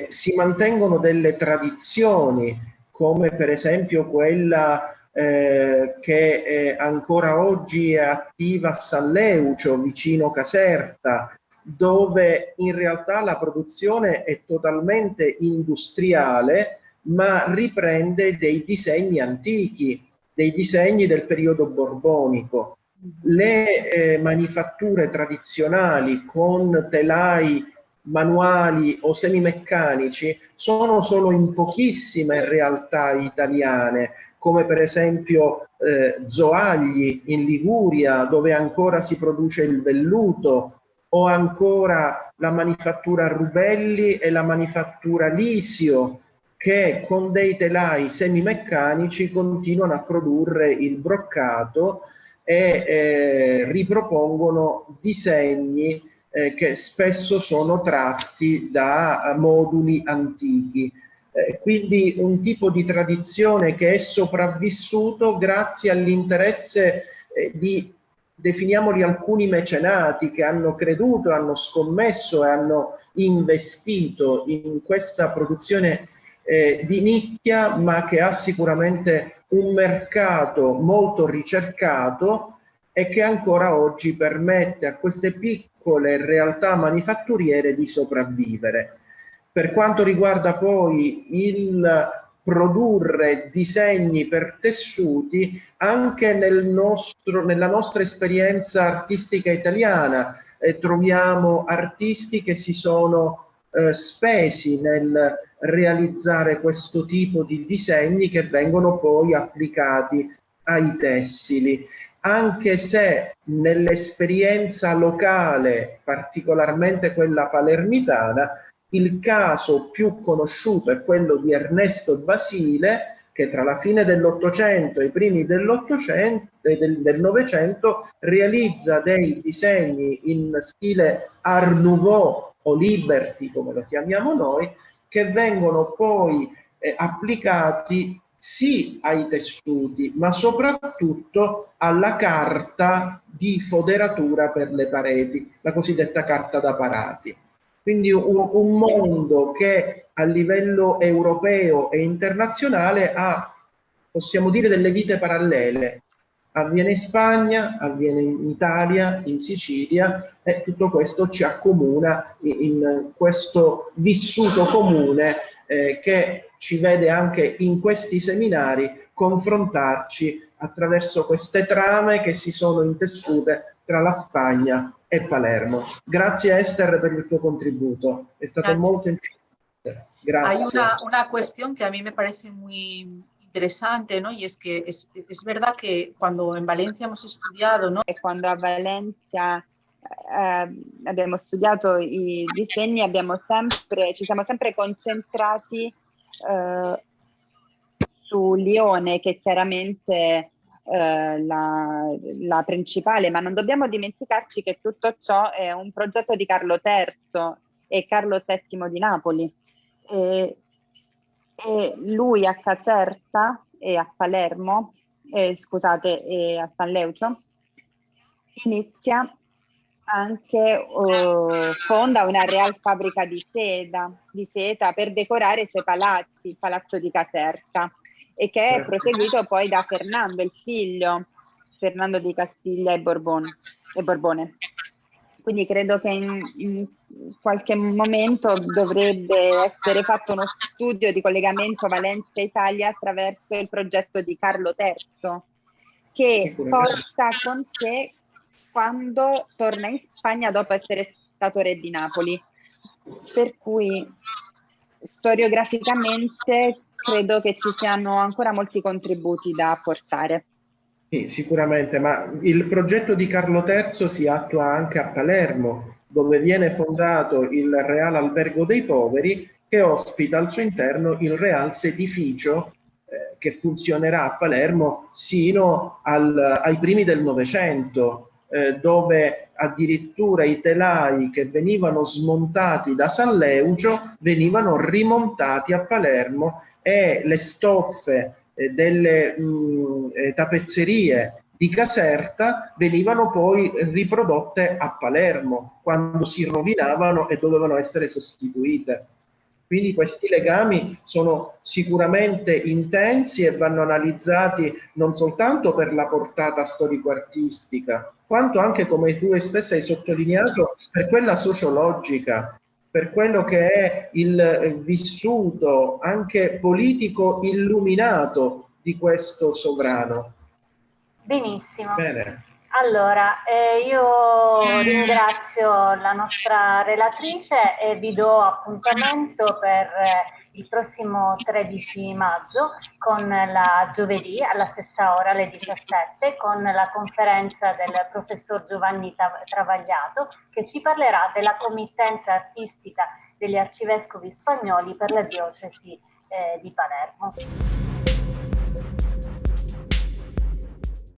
Si mantengono delle tradizioni, come per esempio quella che ancora oggi è attiva a San Leucio, vicino Caserta, dove in realtà la produzione è totalmente industriale, ma riprende dei disegni antichi, dei disegni del periodo borbonico. Le manifatture tradizionali con telai manuali o semimeccanici sono solo in pochissime realtà italiane, come per esempio Zoagli in Liguria, dove ancora si produce il velluto, o ancora la manifattura Rubelli e la manifattura Lisio, che con dei telai semimeccanici continuano a produrre il broccato e ripropongono disegni che spesso sono tratti da moduli antichi. Quindi un tipo di tradizione che è sopravvissuto grazie all'interesse di, definiamoli, alcuni mecenati che hanno creduto, hanno scommesso e hanno investito in questa produzione di nicchia, ma che ha sicuramente un mercato molto ricercato e che ancora oggi permette a queste piccole realtà manifatturiere di sopravvivere. Per quanto riguarda poi il produrre disegni per tessuti, anche nella nostra esperienza artistica italiana troviamo artisti che si sono spesi nel realizzare questo tipo di disegni che vengono poi applicati ai tessili, anche se nell'esperienza locale, particolarmente quella palermitana, Il caso più conosciuto è quello di Ernesto Basile, che tra la fine dell'Ottocento e i primi del Novecento realizza dei disegni in stile Art Nouveau o Liberty, come lo chiamiamo noi, che vengono poi applicati sì ai tessuti, ma soprattutto alla carta di foderatura per le pareti, la cosiddetta carta da parati. Quindi un mondo che a livello europeo e internazionale ha, possiamo dire, delle vite parallele. Avviene in Spagna, avviene in Italia, in Sicilia, e tutto questo ci accomuna in questo vissuto comune che ci vede anche in questi seminari confrontarci attraverso queste trame che si sono intessute tra la Spagna e Palermo. Grazie Esther per il tuo contributo, è stato molto interessante. Grazie. Hay una cuestión que a mí me parece muy interesante, ¿no? Y es que es verdad que cuando en Valencia hemos estudiado, ¿no? E quando a Valencia abbiamo studiato i disegni, ci siamo sempre concentrati su Lione, che chiaramente la principale, ma non dobbiamo dimenticarci che tutto ciò è un progetto di Carlo III e Carlo VII di Napoli. E lui a Caserta e a Palermo, scusate, e a San Leucio, inizia anche, fonda una real fabbrica di seta per decorare i suoi palazzi, il palazzo di Caserta, e che è proseguito poi da Fernando, il figlio, Fernando di Castiglia e Borbone. Quindi credo che in qualche momento dovrebbe essere fatto uno studio di collegamento Valencia-Italia attraverso il progetto di Carlo III, che porta con sé quando torna in Spagna dopo essere stato re di Napoli. Per cui storiograficamente credo che ci siano ancora molti contributi da apportare. Sì, sicuramente, ma il progetto di Carlo III si attua anche a Palermo, dove viene fondato il Real Albergo dei Poveri, che ospita al suo interno il Real Sedificio, che funzionerà a Palermo sino ai primi del Novecento, dove addirittura i telai che venivano smontati da San Leucio venivano rimontati a Palermo e le stoffe delle tappezzerie di Caserta venivano poi riprodotte a Palermo quando si rovinavano e dovevano essere sostituite. Quindi questi legami sono sicuramente intensi e vanno analizzati non soltanto per la portata storico-artistica, quanto anche, come tu stessa hai sottolineato, per quella sociologica, per quello che è il vissuto anche politico illuminato di questo sovrano. Benissimo. Bene. Allora, io ringrazio la nostra relatrice e vi do appuntamento per il prossimo 13 maggio con la giovedì alla stessa ora alle 17 con la conferenza del professor Giovanni Travagliato, che ci parlerà della committenza artistica degli arcivescovi spagnoli per la diocesi di Palermo.